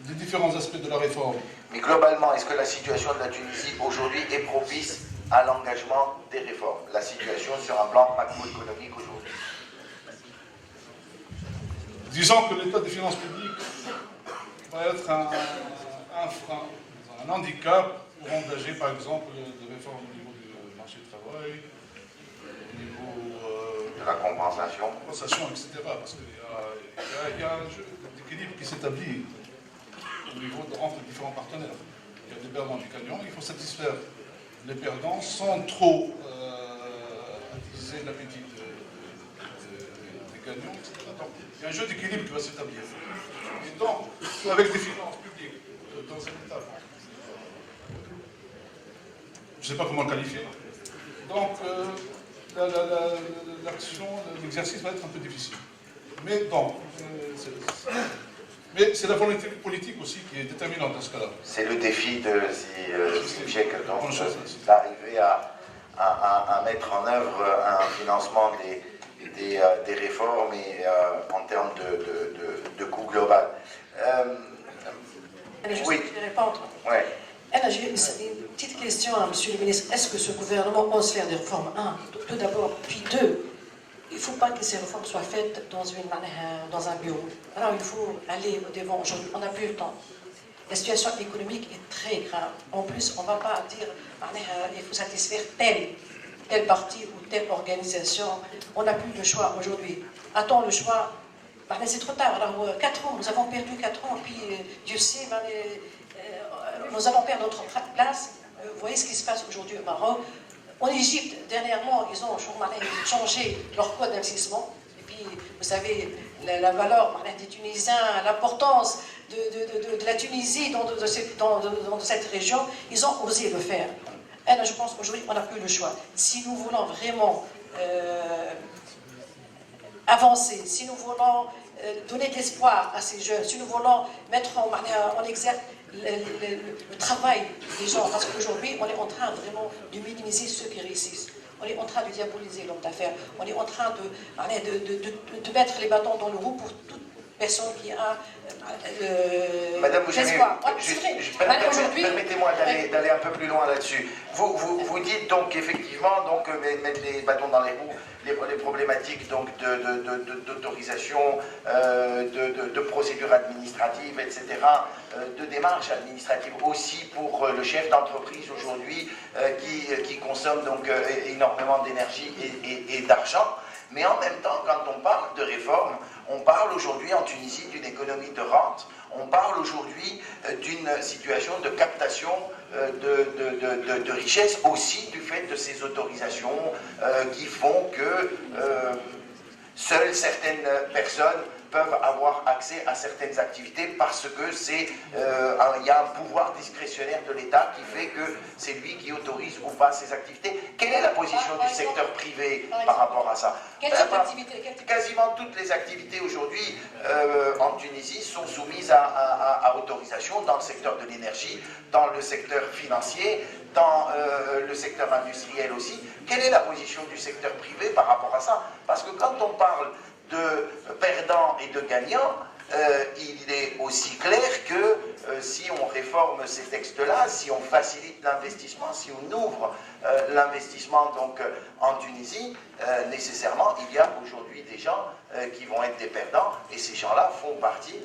les différents aspects de la réforme. Mais globalement, est-ce que la situation de la Tunisie aujourd'hui est propice à l'engagement des réformes. La situation sur un plan macroéconomique aujourd'hui. Disons que l'état des finances publiques va être un frein, un handicap pour engager par exemple des réformes au niveau du marché du travail, au niveau de la compensation, etc. Parce qu'il y a un jeu d'équilibre qui s'établit au niveau entre différents partenaires. Il y a des perdants et des gagnants, il faut satisfaire les perdants sans trop attiser l'appétit des gagnants, etc. Donc, il y a un jeu d'équilibre qui va s'établir. Et donc, avec des finances publiques dans un état, je ne sais pas comment le qualifier, donc l'action, l'exercice va être un peu difficile. Mais donc, mais c'est la volonté politique aussi qui est déterminante dans ce cas-là. C'est le défi de Zizek, donc d'arriver à mettre en œuvre un financement des réformes et en termes de coût global. Oui. Je vais répondre. Ouais. J'ai une petite question à M. le ministre. Est-ce que ce gouvernement ose faire des réformes? Un, tout d'abord. Puis deux, il ne faut pas que ces réformes soient faites dans un bureau. Alors il faut aller au devant. Aujourd'hui, on n'a plus le temps. La situation économique est très grave. En plus, on ne va pas dire il faut satisfaire tel parti ou telle organisation. On n'a plus le choix aujourd'hui. A-t-on le choix? C'est trop tard. Alors, 4 ans, nous avons perdu 4 ans. Puis, Dieu sait, nous allons perdre notre place. Vous voyez ce qui se passe aujourd'hui au Maroc. En Égypte, dernièrement, ils ont changé leur code d'investissement. Et puis, vous savez, la valeur des Tunisiens, l'importance de la Tunisie dans cette région, ils ont osé le faire. Et là, je pense qu'aujourd'hui, on n'a plus le choix. Si nous voulons vraiment avancer, si nous voulons donner de l'espoir à ces jeunes, si nous voulons mettre en exergue le travail des gens, parce qu'aujourd'hui, on est en train vraiment de minimiser ceux qui réussissent. On est en train de diaboliser l'homme d'affaires. On est en train de mettre les bâtons dans le roue pour toute personne qui a Madame, l'espoir. Permettez-moi d'aller un peu plus loin là-dessus. Vous dites donc qu'effectivement, mettre les bâtons dans les roues, les problématiques d'autorisation, de procédures administratives, etc., de démarches administratives aussi pour le chef d'entreprise aujourd'hui qui consomme donc énormément d'énergie et d'argent. Mais en même temps, quand on parle de réforme, on parle aujourd'hui en Tunisie d'une économie de rente, on parle aujourd'hui d'une situation de captation de richesses aussi du fait de ces autorisations qui font que seules certaines personnes peuvent avoir accès à certaines activités parce que il y a un pouvoir discrétionnaire de l'État qui fait que c'est lui qui autorise ou pas ces activités. Quelle est la position du secteur privé par rapport à ça? Quasiment toutes les activités aujourd'hui en Tunisie sont soumises à autorisation dans le secteur de l'énergie, dans le secteur financier, dans le secteur industriel aussi. Quelle est la position du secteur privé par rapport à ça? Parce que quand on parle de perdants et de gagnants, il est aussi clair que si on réforme ces textes-là, si on facilite l'investissement, si on ouvre l'investissement donc en Tunisie, nécessairement il y a aujourd'hui des gens qui vont être des perdants et ces gens-là font partie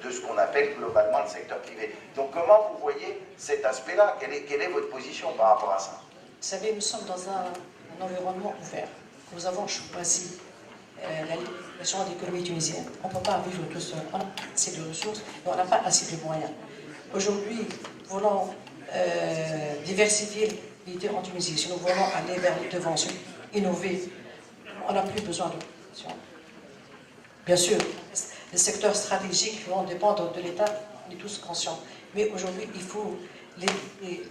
de ce qu'on appelle globalement le secteur privé. Donc comment vous voyez cet aspect-là? Quelle est votre position par rapport à ça? Vous savez, nous sommes dans un environnement ouvert. Nous avons choisi la chambre d'économie tunisienne. On ne peut pas vivre tout seul. On a assez de ressources, mais on n'a pas assez de moyens. Aujourd'hui, nous voulons diversifier l'idée en Tunisie. Si nous voulons aller vers le devant, innover, on n'a plus besoin de. Bien sûr, les secteurs stratégiques vont dépendre de l'État, on est tous conscients. Mais aujourd'hui, il faut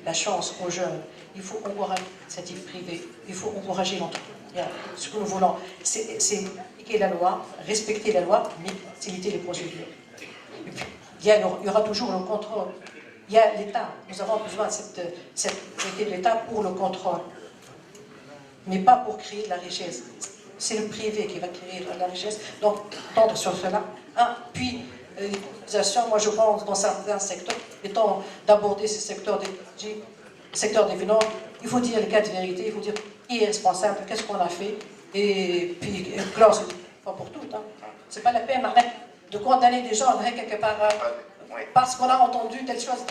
la chance aux jeunes, il faut encourager l'initiative privée, il faut encourager l'entreprise. Ce que nous voulons, c'est appliquer la loi, respecter la loi, mais faciliter les procédures. Et puis, il y aura toujours le contrôle. Il y a l'État. Nous avons besoin de cette unité de l'État pour le contrôle, mais pas pour créer de la richesse. C'est le privé qui va créer de la richesse. Donc, tendre sur cela. Puis, l'utilisation, moi je pense dans certains secteurs, étant d'aborder ces secteurs d'énergie, le secteur des finances, Il faut dire le cas de vérité, il faut dire qui est responsable, qu'est-ce qu'on a fait, et puis clore, pas pour tout. Hein. C'est pas la peine de condamner des gens quelque part Oui. parce qu'on a entendu telle chose.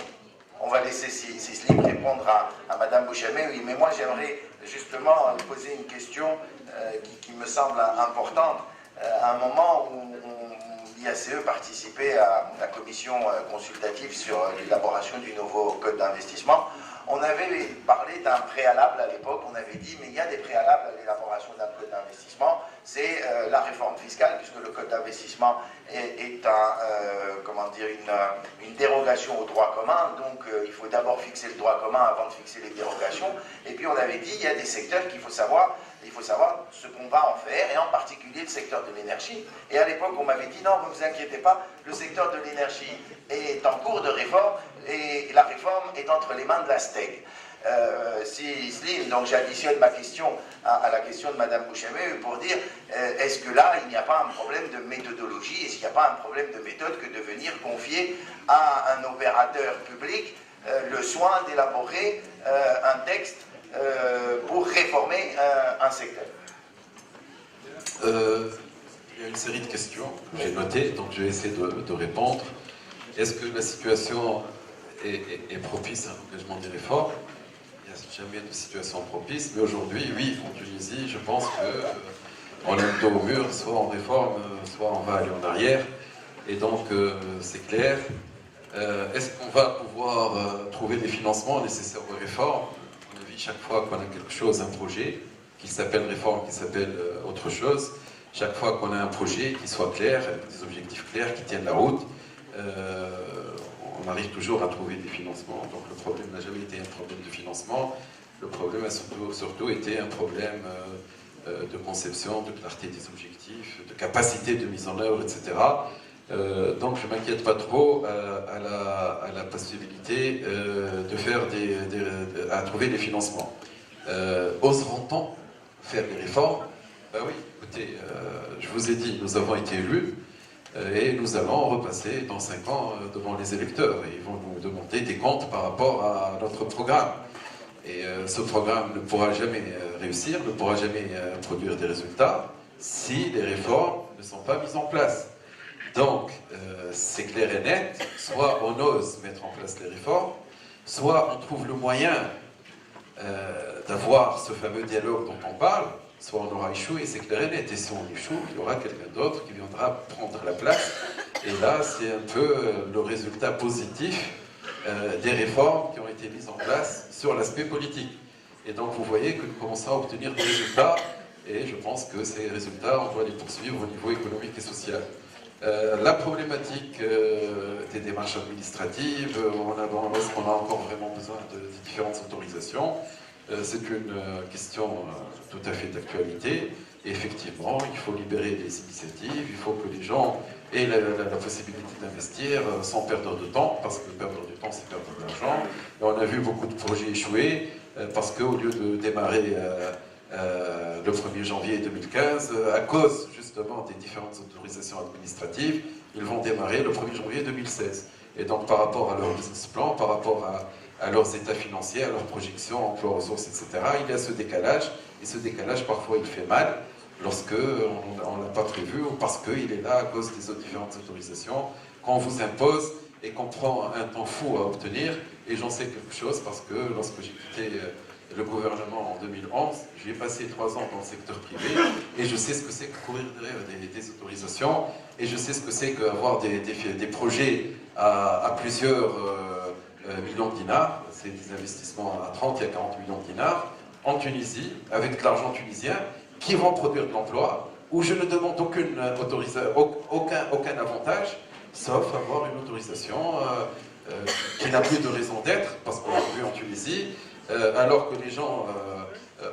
On va laisser Sislim répondre à Madame Bouchamé, oui, mais moi j'aimerais justement poser une question qui me semble importante. À un moment où l'IACE participait à la commission consultative sur l'élaboration du nouveau code d'investissement, on avait parlé d'un préalable à l'époque, on avait dit mais il y a des préalables à l'élaboration d'un code d'investissement, c'est la réforme fiscale, puisque le code d'investissement est une dérogation au droit commun, donc il faut d'abord fixer le droit commun avant de fixer les dérogations, et puis on avait dit il y a des secteurs qu'il faut savoir ce qu'on va en faire, et en particulier le secteur de l'énergie. Et à l'époque, on m'avait dit, non, ne vous inquiétez pas, le secteur de l'énergie est en cours de réforme, et la réforme est entre les mains de la STEG. Slim, donc j'additionne ma question à la question de Mme Bouchamé pour dire, est-ce que là, il n'y a pas un problème de méthodologie, est-ce qu'il n'y a pas un problème de méthode que de venir confier à un opérateur public le soin d'élaborer un texte pour réformer un secteur? Il y a une série de questions que j'ai notées, donc je vais essayer de répondre. Est-ce que la situation est propice à l'engagement des réformes? Il n'y a jamais de situation propice, mais aujourd'hui, oui, en Tunisie, je pense qu'on est un dos au mur, soit on réforme, soit on va aller en arrière, et donc c'est clair. Est-ce qu'on va pouvoir trouver les financements nécessaires aux réformes? Chaque fois qu'on a quelque chose, un projet, qui s'appelle réforme, qui s'appelle autre chose, chaque fois qu'on a un projet qui soit clair, avec des objectifs clairs, qui tiennent la route, on arrive toujours à trouver des financements. Donc le problème n'a jamais été un problème de financement, le problème a surtout été un problème de conception, de clarté des objectifs, de capacité de mise en œuvre, etc. Donc je ne m'inquiète pas trop à la possibilité de faire à trouver des financements. Oseront-on faire des réformes? Ben oui, écoutez, je vous ai dit, nous avons été élus et nous allons repasser dans 5 ans devant les électeurs et ils vont nous demander des comptes par rapport à notre programme. Et ce programme ne pourra jamais réussir, ne pourra jamais produire des résultats si les réformes ne sont pas mises en place. Donc, c'est clair et net, soit on ose mettre en place les réformes, soit on trouve le moyen d'avoir ce fameux dialogue dont on parle, soit on aura échoué, c'est clair et net. Et si on échoue, il y aura quelqu'un d'autre qui viendra prendre la place. Et là, c'est un peu le résultat positif des réformes qui ont été mises en place sur l'aspect politique. Et donc, vous voyez que nous commençons à obtenir des résultats, et je pense que ces résultats, on doit les poursuivre au niveau économique et social. La problématique des démarches administratives, est-ce qu'on a encore vraiment besoin de différentes autorisations? C'est une question tout à fait d'actualité. Effectivement, il faut libérer les initiatives, il faut que les gens aient la possibilité d'investir sans perdre de temps, parce que perdre du temps, c'est perdre de l'argent. Et on a vu beaucoup de projets échouer, parce qu'au lieu de démarrer le 1er janvier 2015, à cause justement des différentes autorisations administratives, ils vont démarrer le 1er janvier 2016. Et donc par rapport à leur business plan, par rapport à leurs états financiers, à leurs projections, emploi, ressources, etc., il y a ce décalage, et ce décalage parfois il fait mal lorsque on ne l'a pas prévu ou parce qu'il est là à cause des différentes autorisations qu'on vous impose et qu'on prend un temps fou à obtenir. Et j'en sais quelque chose parce que lorsque j'ai quitté le gouvernement en 2011, j'ai passé 3 ans dans le secteur privé et je sais ce que c'est que courir derrière des autorisations et je sais ce que c'est qu'avoir des projets à plusieurs millions de dinars, c'est des investissements à 30 et à 40 millions de dinars en Tunisie, avec de l'argent tunisien, qui vont produire de l'emploi, où je ne demande aucun avantage, sauf avoir une autorisation qui n'a plus de raison d'être, parce qu'on l'a vu en Tunisie, alors que les gens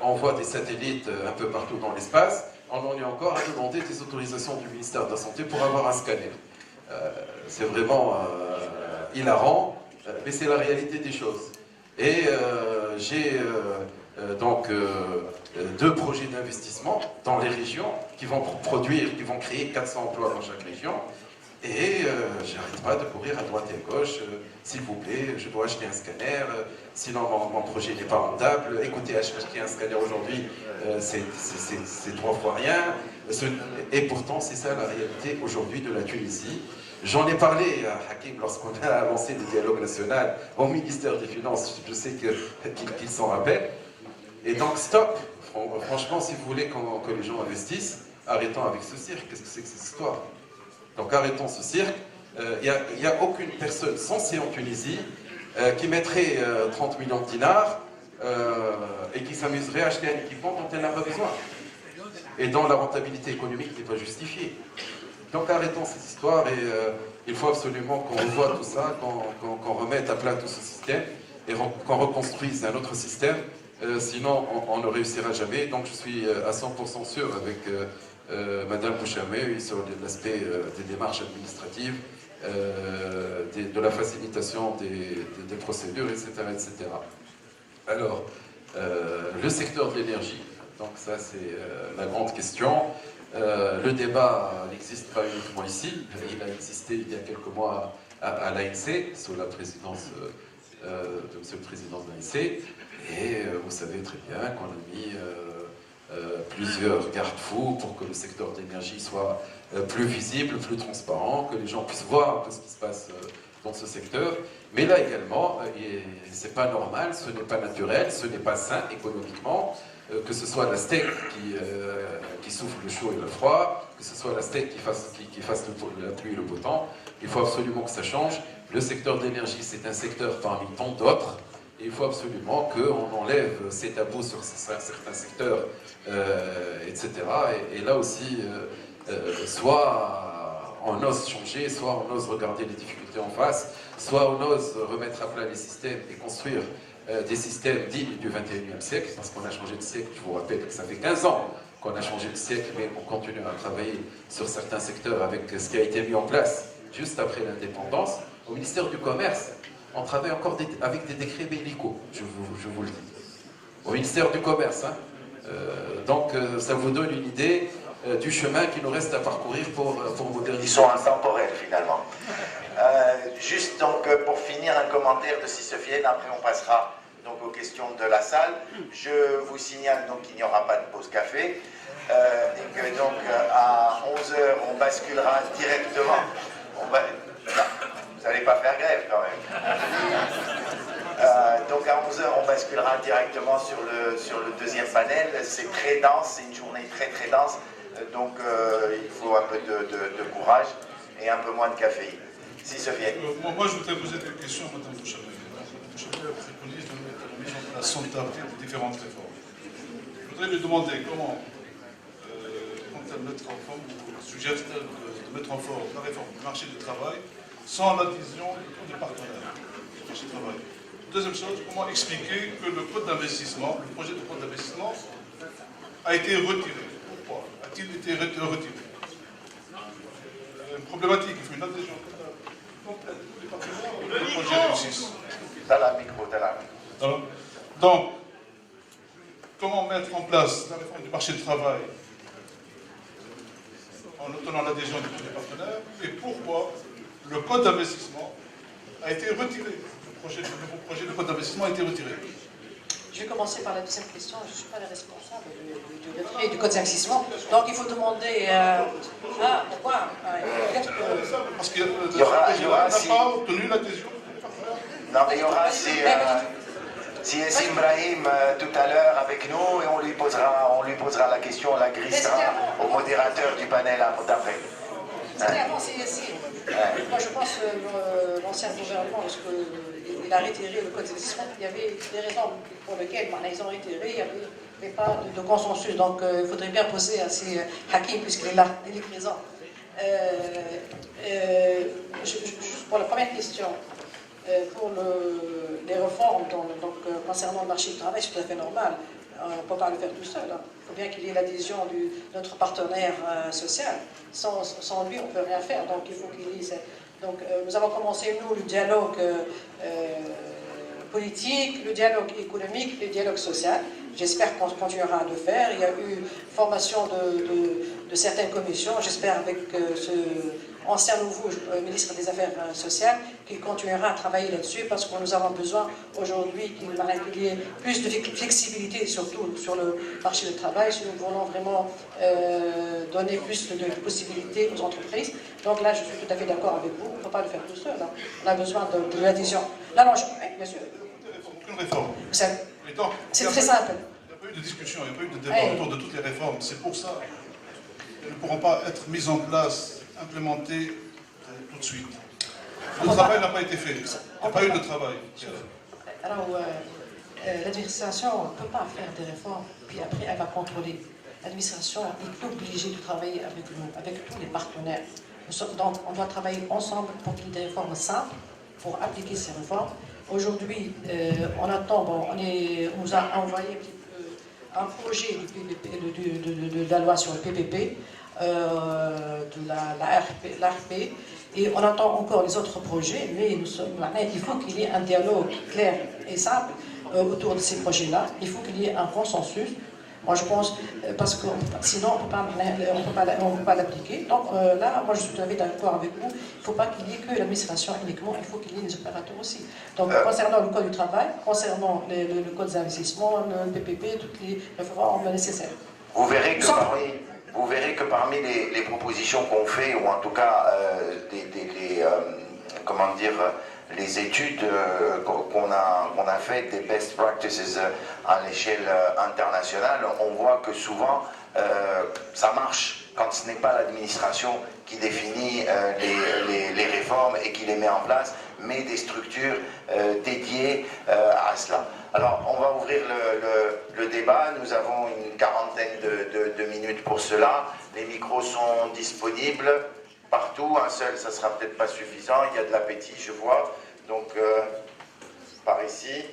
envoient des satellites un peu partout dans l'espace, on en est encore à demander des autorisations du ministère de la Santé pour avoir un scanner. C'est vraiment hilarant, mais c'est la réalité des choses. Et j'ai donc 2 projets d'investissement dans les régions qui vont créer 400 emplois dans chaque région. Et j'arrête pas de courir à droite et à gauche. S'il vous plaît, je dois acheter un scanner, sinon mon projet n'est pas rentable. Écoutez, acheter un scanner aujourd'hui, c'est 3 fois rien. Et pourtant, c'est ça la réalité aujourd'hui de la Tunisie. J'en ai parlé à Hakim lorsqu'on a lancé le dialogue national au ministère des Finances. Je sais qu'il s'en rappelle. Et donc, stop. Franchement, si vous voulez que les gens investissent, arrêtons avec ce cirque. Qu'est-ce que c'est que cette histoire? Donc arrêtons ce cirque. Il n'y a aucune personne censée en Tunisie qui mettrait 30 millions de dinars et qui s'amuserait à acheter un équipement dont elle n'a pas besoin et dont la rentabilité économique n'est pas justifiée. Donc arrêtons cette histoire et il faut absolument qu'on revoie tout ça, qu'on remette à plat tout ce système et qu'on reconstruise un autre système. Sinon, on ne réussira jamais. Donc je suis à 100% sûr avec Madame Bouchamé sur l'aspect des démarches administratives, de la facilitation des procédures, etc., etc. Alors, le secteur de l'énergie, donc ça c'est la grande question. Le débat n'existe pas uniquement ici, il a existé il y a quelques mois à l'ANC, sous la présidence de M. le Président de l'ANC, et vous savez très bien qu'on a mis plusieurs garde-fous pour que le secteur de l'énergie soit plus visible, plus transparent, que les gens puissent voir un peu ce qui se passe dans ce secteur. Mais là également, c'est pas normal, ce n'est pas naturel, ce n'est pas sain économiquement, que ce soit la steak qui souffle le chaud et le froid, que ce soit la steak qui fasse la pluie et le beau temps. Il faut absolument que ça change. Le secteur d'énergie, c'est un secteur parmi tant d'autres. Et il faut absolument qu'on enlève ces tabous sur certains secteurs, etc. Et là aussi, soit on ose changer, soit on ose regarder les difficultés en face, soit on ose remettre à plat les systèmes et construire des systèmes dignes du 21e siècle, parce qu'on a changé de siècle. Je vous rappelle que ça fait 15 ans qu'on a changé de siècle, mais on continue à travailler sur certains secteurs avec ce qui a été mis en place juste après l'indépendance. Au ministère du Commerce, on travaille encore avec des décrets médicaux, je vous le dis. Au ministère du Commerce. Hein. Donc ça vous donne une idée du chemin qu'il nous reste à parcourir pour moderniser. Ils sont intemporels finalement. Juste donc pour finir, un commentaire de Sisofiane, après on passera donc aux questions de la salle. Je vous signale donc qu'il n'y aura pas de pause café et que donc à 11h on basculera directement. Vous n'allez pas faire grève quand même. Donc à 11h on basculera directement sur le deuxième panel. C'est très dense, c'est une journée très très dense. Donc il faut un peu de courage et un peu moins de caféine. Si Sophie. Moi je voudrais poser des questions à Mme Bouchamé. Mme Bouchamé préconise de mettre la mise en place sans tarder de différentes réformes. Je voudrais lui demander comment compte-t-elle mettre en forme, ou suggère-t-elle de mettre en forme la réforme du marché du travail sans l'adhésion des partenaires du marché du travail. Deuxième chose, comment expliquer que le code d'investissement, le projet de code d'investissement a été retiré? Pourquoi a-t-il été retiré? Une problématique, il faut une adhésion complète des partenaires pour que le projet réussisse. T'as la micro, t'as la micro. Donc, comment mettre en place la réforme du marché du travail en obtenant l'adhésion de tous les partenaires, et pourquoi le code d'investissement a été retiré? Le nouveau projet de code d'investissement a été retiré. Je vais commencer par la deuxième question. Je ne suis pas la responsable du retrait du code d'investissement. Donc il faut demander pourquoi Parce qu'il y aura n'a pas obtenu l'adhésion. Non, mais il y aura si Yassim Brahim tout à l'heure avec nous et on lui posera la question, on la glissera au modérateur du panel d'après. C'était avant, c'est Yassim. Moi je pense que l'ancien gouvernement, lorsqu'il a retiré le code d'investissement, il y avait des raisons pour lesquelles ils ont retiré, il n'y avait pas de consensus. Donc il faudrait bien poser à ces Hakim, puisqu'il est là, il est présent. Pour la première question, pour les réformes concernant le marché du travail, c'est tout à fait normal. On ne peut pas le faire tout seul. Hein. Il faut bien qu'il y ait l'adhésion de notre partenaire social. Sans lui, on ne peut rien faire. Donc, il faut qu'il y ait... Donc, nous avons commencé, nous, le dialogue politique, le dialogue économique, le dialogue social. J'espère qu'on continuera à le faire. Il y a eu formation de certaines commissions. J'espère avec ce ancien nouveau ministre des Affaires sociales qu'il continuera à travailler là-dessus parce que nous avons besoin aujourd'hui qu'il y ait plus de flexibilité, surtout sur le marché du travail, si nous voulons vraiment donner plus de possibilités aux entreprises. Donc là, je suis tout à fait d'accord avec vous. On ne peut pas le faire tout seul. Hein. On a besoin de l'adhésion. Là, non, oui, bien sûr. Aucune réforme. C'est très simple. Il n'y a pas eu de discussion, il n'y a pas eu de débat autour de toutes les réformes. C'est pour ça qu'elles ne pourront pas être mises en place, implémentées tout de suite. Le travail n'a pas été fait. Il n'y a pas eu de travail. Alors, l'administration ne peut pas faire des réformes, puis après elle va contrôler. L'administration est obligée de travailler avec nous, avec tous les partenaires. Donc, on doit travailler ensemble pour qu'il y ait des réformes simples, pour appliquer ces réformes. Aujourd'hui, on attend, bon, on nous a envoyé un projet de la loi sur le PPP, de l'ARP, et on attend encore les autres projets, mais il faut qu'il y ait un dialogue clair et simple autour de ces projets-là. Il faut qu'il y ait un consensus. Moi, je pense, parce que sinon, on ne peut pas l'appliquer. Donc là, moi, je suis tout à fait d'accord avec vous. Il ne faut pas qu'il y ait que l'administration uniquement, il faut qu'il y ait les opérateurs aussi. Donc, concernant le code du travail, concernant le code des investissements, le PPP, toutes les réformes nécessaires. Vous verrez que parmi les propositions qu'on fait, ou en tout cas comment dire, les études qu'on a faites des best practices à l'échelle internationale, on voit que souvent ça marche quand ce n'est pas l'administration qui définit les réformes et qui les met en place, mais des structures dédiées à cela. Alors, on va ouvrir le débat. Nous avons une quarantaine de minutes pour cela. Les micros sont disponibles partout. Un seul, ça ne sera peut-être pas suffisant. Il y a de l'appétit, je vois. Donc, par ici.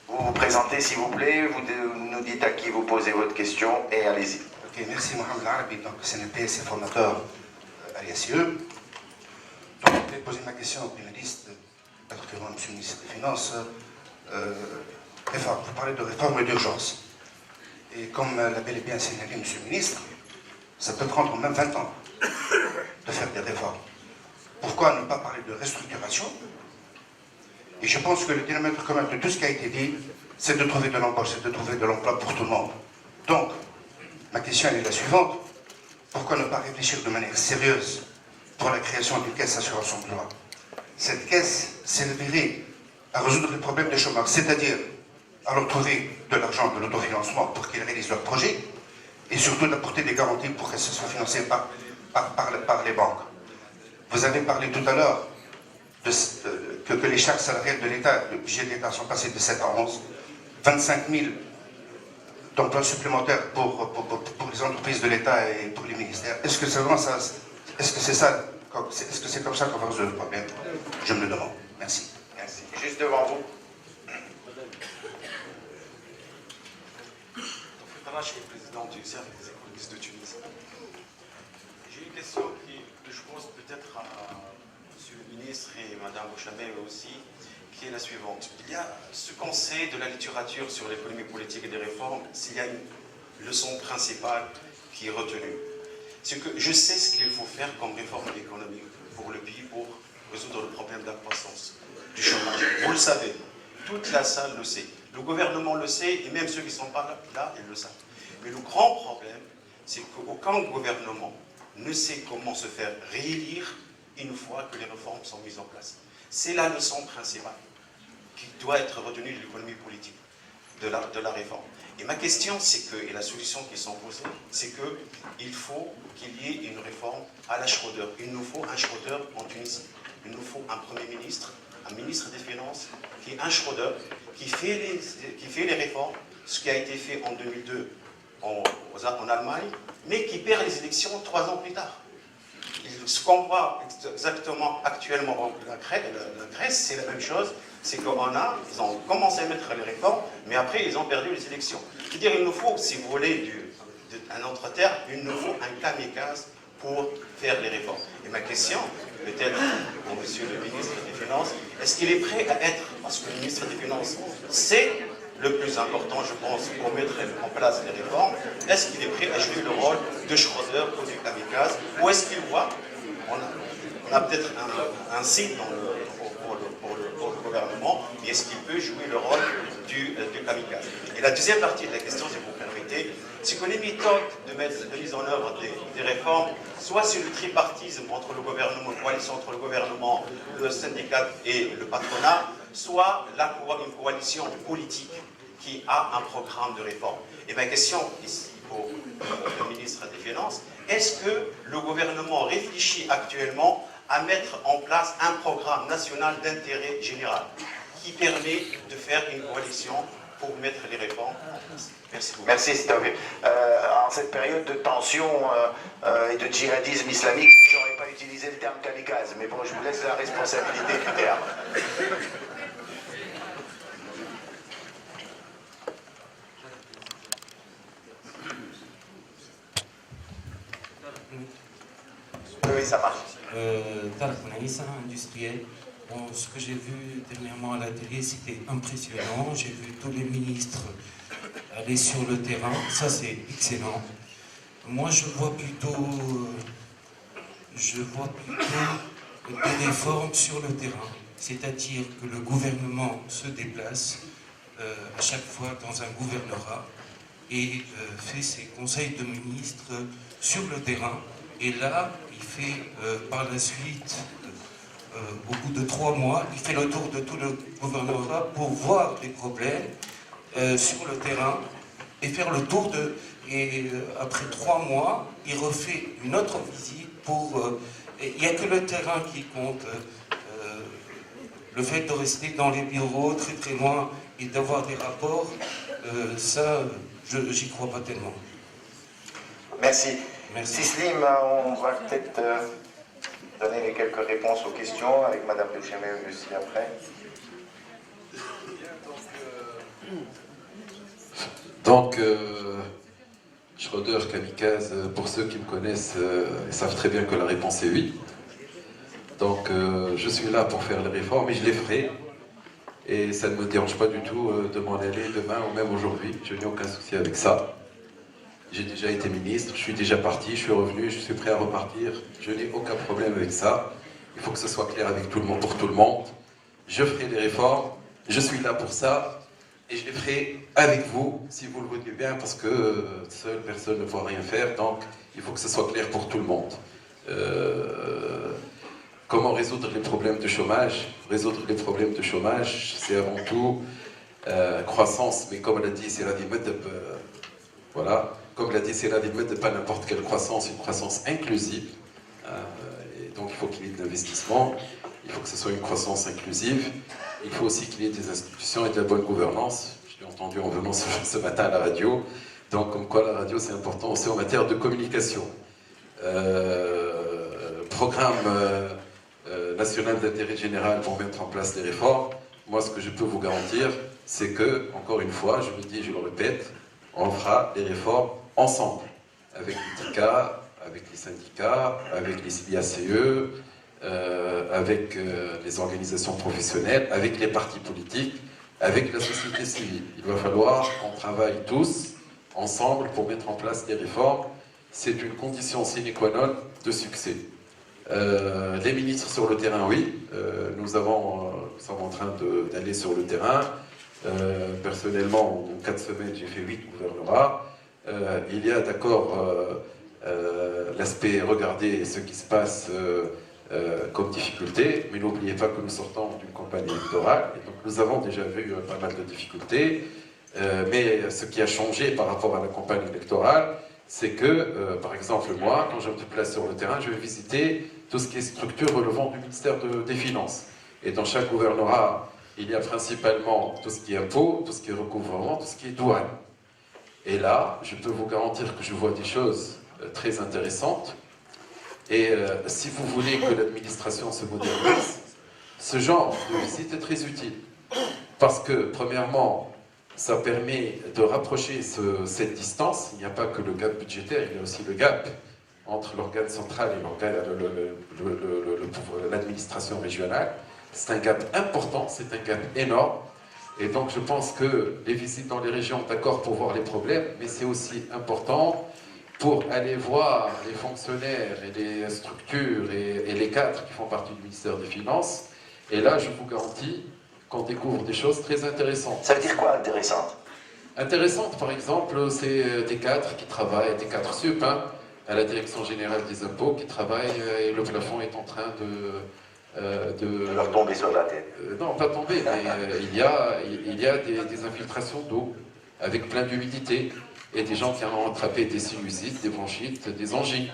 Vous vous présentez, s'il vous plaît. Vous nous dites à qui vous posez votre question et allez-y. Ok, merci Mohamed Arabi, donc CNP, c'est formateur à l'ISIE. Donc, je vais poser ma question au ministre, particulièrement M. le ministre des Finances. Vous parlez de réforme d'urgence. Et comme l'a bel et bien signalé M. le ministre, ça peut prendre même 20 ans de faire des réformes. Pourquoi ne pas parler de restructuration? Et je pense que le dénominateur commun de tout ce qui a été dit, c'est de trouver de l'emploi, c'est de trouver de l'emploi pour tout le monde. Donc, ma question est la suivante. Pourquoi ne pas réfléchir de manière sérieuse pour la création d'une caisse assurance emploi? Cette caisse servirait à résoudre les problèmes des chômeurs, c'est-à-dire à leur trouver de l'argent, de l'autofinancement pour qu'ils réalisent leurs projets, et surtout d'apporter des garanties pour que ce soit financé par les banques. Vous avez parlé tout à l'heure que les charges salariales de l'État, le budget de l'État sont passées de 7 à 11, 25 000 d'emplois supplémentaires pour les entreprises de l'État et pour les ministères. Est-ce que c'est vraiment ça? Est-ce que c'est ça? Est-ce que c'est comme ça qu'on va résoudre le problème? Je me le demande. Merci. Merci. Juste devant vous. Je suis le président du Cercle des économistes de Tunis. J'ai une question qui, je pose peut-être à M. le ministre et Mme Bouchamel aussi, qui est la suivante. Il y a ce qu'on sait de la littérature sur l'économie politique et des réformes, s'il y a une leçon principale qui est retenue. C'est que je sais ce qu'il faut faire comme réforme économique pour le pays pour résoudre le problème de la croissance, du chômage. Vous le savez, toute la salle le sait. Le gouvernement le sait et même ceux qui ne sont pas là, ils le savent. Mais le grand problème, c'est qu'aucun gouvernement ne sait comment se faire réélire une fois que les réformes sont mises en place. C'est la leçon principale qui doit être retenue de l'économie politique, de la réforme. Et ma question, c'est que, et la solution qui sont posées, c'est qu'il faut qu'il y ait une réforme à la Schröder. Il nous faut un Schröder en Tunisie. Il nous faut un Premier ministre, un ministre des Finances, qui est un Schröder, qui fait les réformes, ce qui a été fait en 2002 en Allemagne, mais qui perd les élections 3 ans plus tard. Ce qu'on voit exactement actuellement en Grèce, c'est la même chose, c'est qu'ils ont commencé à mettre les réformes, mais après ils ont perdu les élections. C'est-à-dire il nous faut, si vous voulez, un autre terme, il nous faut un kamikaze pour faire les réformes. Et ma question, peut-être pour Monsieur le ministre des Finances, est-ce qu'il est prêt à être, parce que le ministre des Finances, c'est le plus important, je pense, pour mettre en place les réformes, est-ce qu'il est prêt à jouer le rôle de Schroeder ou du kamikaze, ou est-ce qu'il voit, on a peut-être un signe pour le gouvernement, et est-ce qu'il peut jouer le rôle du kamikaze? Et la deuxième partie de la question, si vous permettez, c'est que les méthodes de mise en œuvre des réformes, soit c'est le tripartisme entre le gouvernement, une coalition entre le gouvernement, le syndicat et le patronat, soit une coalition politique qui a un programme de réforme. Et ma question ici pour le ministre des Finances, est-ce que le gouvernement réfléchit actuellement à mettre en place un programme national d'intérêt général qui permet de faire une coalition pour mettre les réformes en place? Merci beaucoup. Merci Stéphane. En cette période de tension et de djihadisme islamique, je n'aurais pas utilisé le terme kamikaze, mais bon, je vous laisse la responsabilité du terme. Oui, ça marche. Tarek Naïssa, industriel. Bon, ce que j'ai vu dernièrement à la télé, c'était impressionnant. J'ai vu tous les ministres aller sur le terrain. Ça, c'est excellent. Moi, je vois plutôt des réformes sur le terrain. C'est-à-dire que le gouvernement se déplace à chaque fois dans un gouvernorat et fait ses conseils de ministres sur le terrain. Et là, il fait par la suite, au bout de 3 mois, il fait le tour de tout le gouvernorat pour voir les problèmes sur le terrain et faire le tour de... Et après 3 mois, il refait une autre visite pour... Il n'y a que le terrain qui compte. Le fait de rester dans les bureaux très très loin et d'avoir des rapports, ça, j'y crois pas tellement. Merci. Merci. Sislim, on va peut-être donner les quelques réponses aux questions avec Madame Bouchamé aussi après. Donc, Schroeder, kamikaze, pour ceux qui me connaissent, ils savent très bien que la réponse est oui. Donc, je suis là pour faire les réformes et je les ferai. Et ça ne me dérange pas du tout de m'en aller demain ou même aujourd'hui. Je n'ai aucun souci avec ça. J'ai déjà été ministre, je suis déjà parti, je suis revenu, je suis prêt à repartir. Je n'ai aucun problème avec ça. Il faut que ce soit clair avec tout le monde, pour tout le monde. Je ferai les réformes, je suis là pour ça. Et je les ferai avec vous, si vous le voulez bien, parce que seule personne ne peut rien faire. Donc, il faut que ce soit clair pour tout le monde. Comment résoudre les problèmes de chômage? Résoudre les problèmes de chômage, c'est avant tout croissance. Mais comme l'a dit, c'est la vie voilà. Comme l'a dit, c'est la vie pas n'importe quelle croissance, une croissance inclusive. Et donc, il faut qu'il y ait de l'investissement. Il faut que ce soit une croissance inclusive. Il faut aussi qu'il y ait des institutions et de la bonne gouvernance. Je l'ai entendu en venant ce matin à la radio. Donc, comme quoi la radio, c'est important aussi en matière de communication. Programme national d'intérêt général pour mettre en place les réformes. Moi, ce que je peux vous garantir, c'est que, encore une fois, je le dis, je le répète, on fera les réformes ensemble, avec les syndicats, avec les IACE, avec les organisations professionnelles, avec les partis politiques, avec la société civile. Il va falloir qu'on travaille tous ensemble pour mettre en place les réformes. C'est une condition sine qua non de succès. Les ministres sur le terrain, oui. Nous sommes en train d'aller sur le terrain. Personnellement, en 4 semaines, j'ai fait 8 gouvernorats. Il y a d'accord l'aspect regarder ce qui se passe comme difficulté, mais n'oubliez pas que nous sortons d'une campagne électorale, et donc nous avons déjà vu pas mal de difficultés, mais ce qui a changé par rapport à la campagne électorale, c'est que, par exemple, moi, quand je me déplace sur le terrain, je vais visiter tout ce qui est structure relevant du ministère des Finances. Et dans chaque gouvernorat, il y a principalement tout ce qui est impôt, tout ce qui est recouvrement, tout ce qui est douane. Et là, je peux vous garantir que je vois des choses très intéressantes. Et si vous voulez que l'administration se modernise, ce genre de visite est très utile. Parce que, premièrement, ça permet de rapprocher cette distance. Il n'y a pas que le gap budgétaire, il y a aussi le gap entre l'organe central et l'administration régionale. C'est un gap important, c'est un gap énorme. Et donc je pense que les visites dans les régions, d'accord pour voir les problèmes, mais c'est aussi important pour aller voir les fonctionnaires et les structures et les cadres qui font partie du ministère des Finances. Et là, je vous garantis qu'on découvre des choses très intéressantes. Ça veut dire quoi, intéressante? Intéressante, par exemple, c'est des cadres qui travaillent, des cadres sup, hein, à la Direction Générale des Impôts, qui travaillent et le plafond est en train de leur tomber sur la tête. Non, pas tomber, mais il y a des infiltrations d'eau avec plein d'humidité et des gens qui en ont attrapé des sinusites, des bronchites, des angines.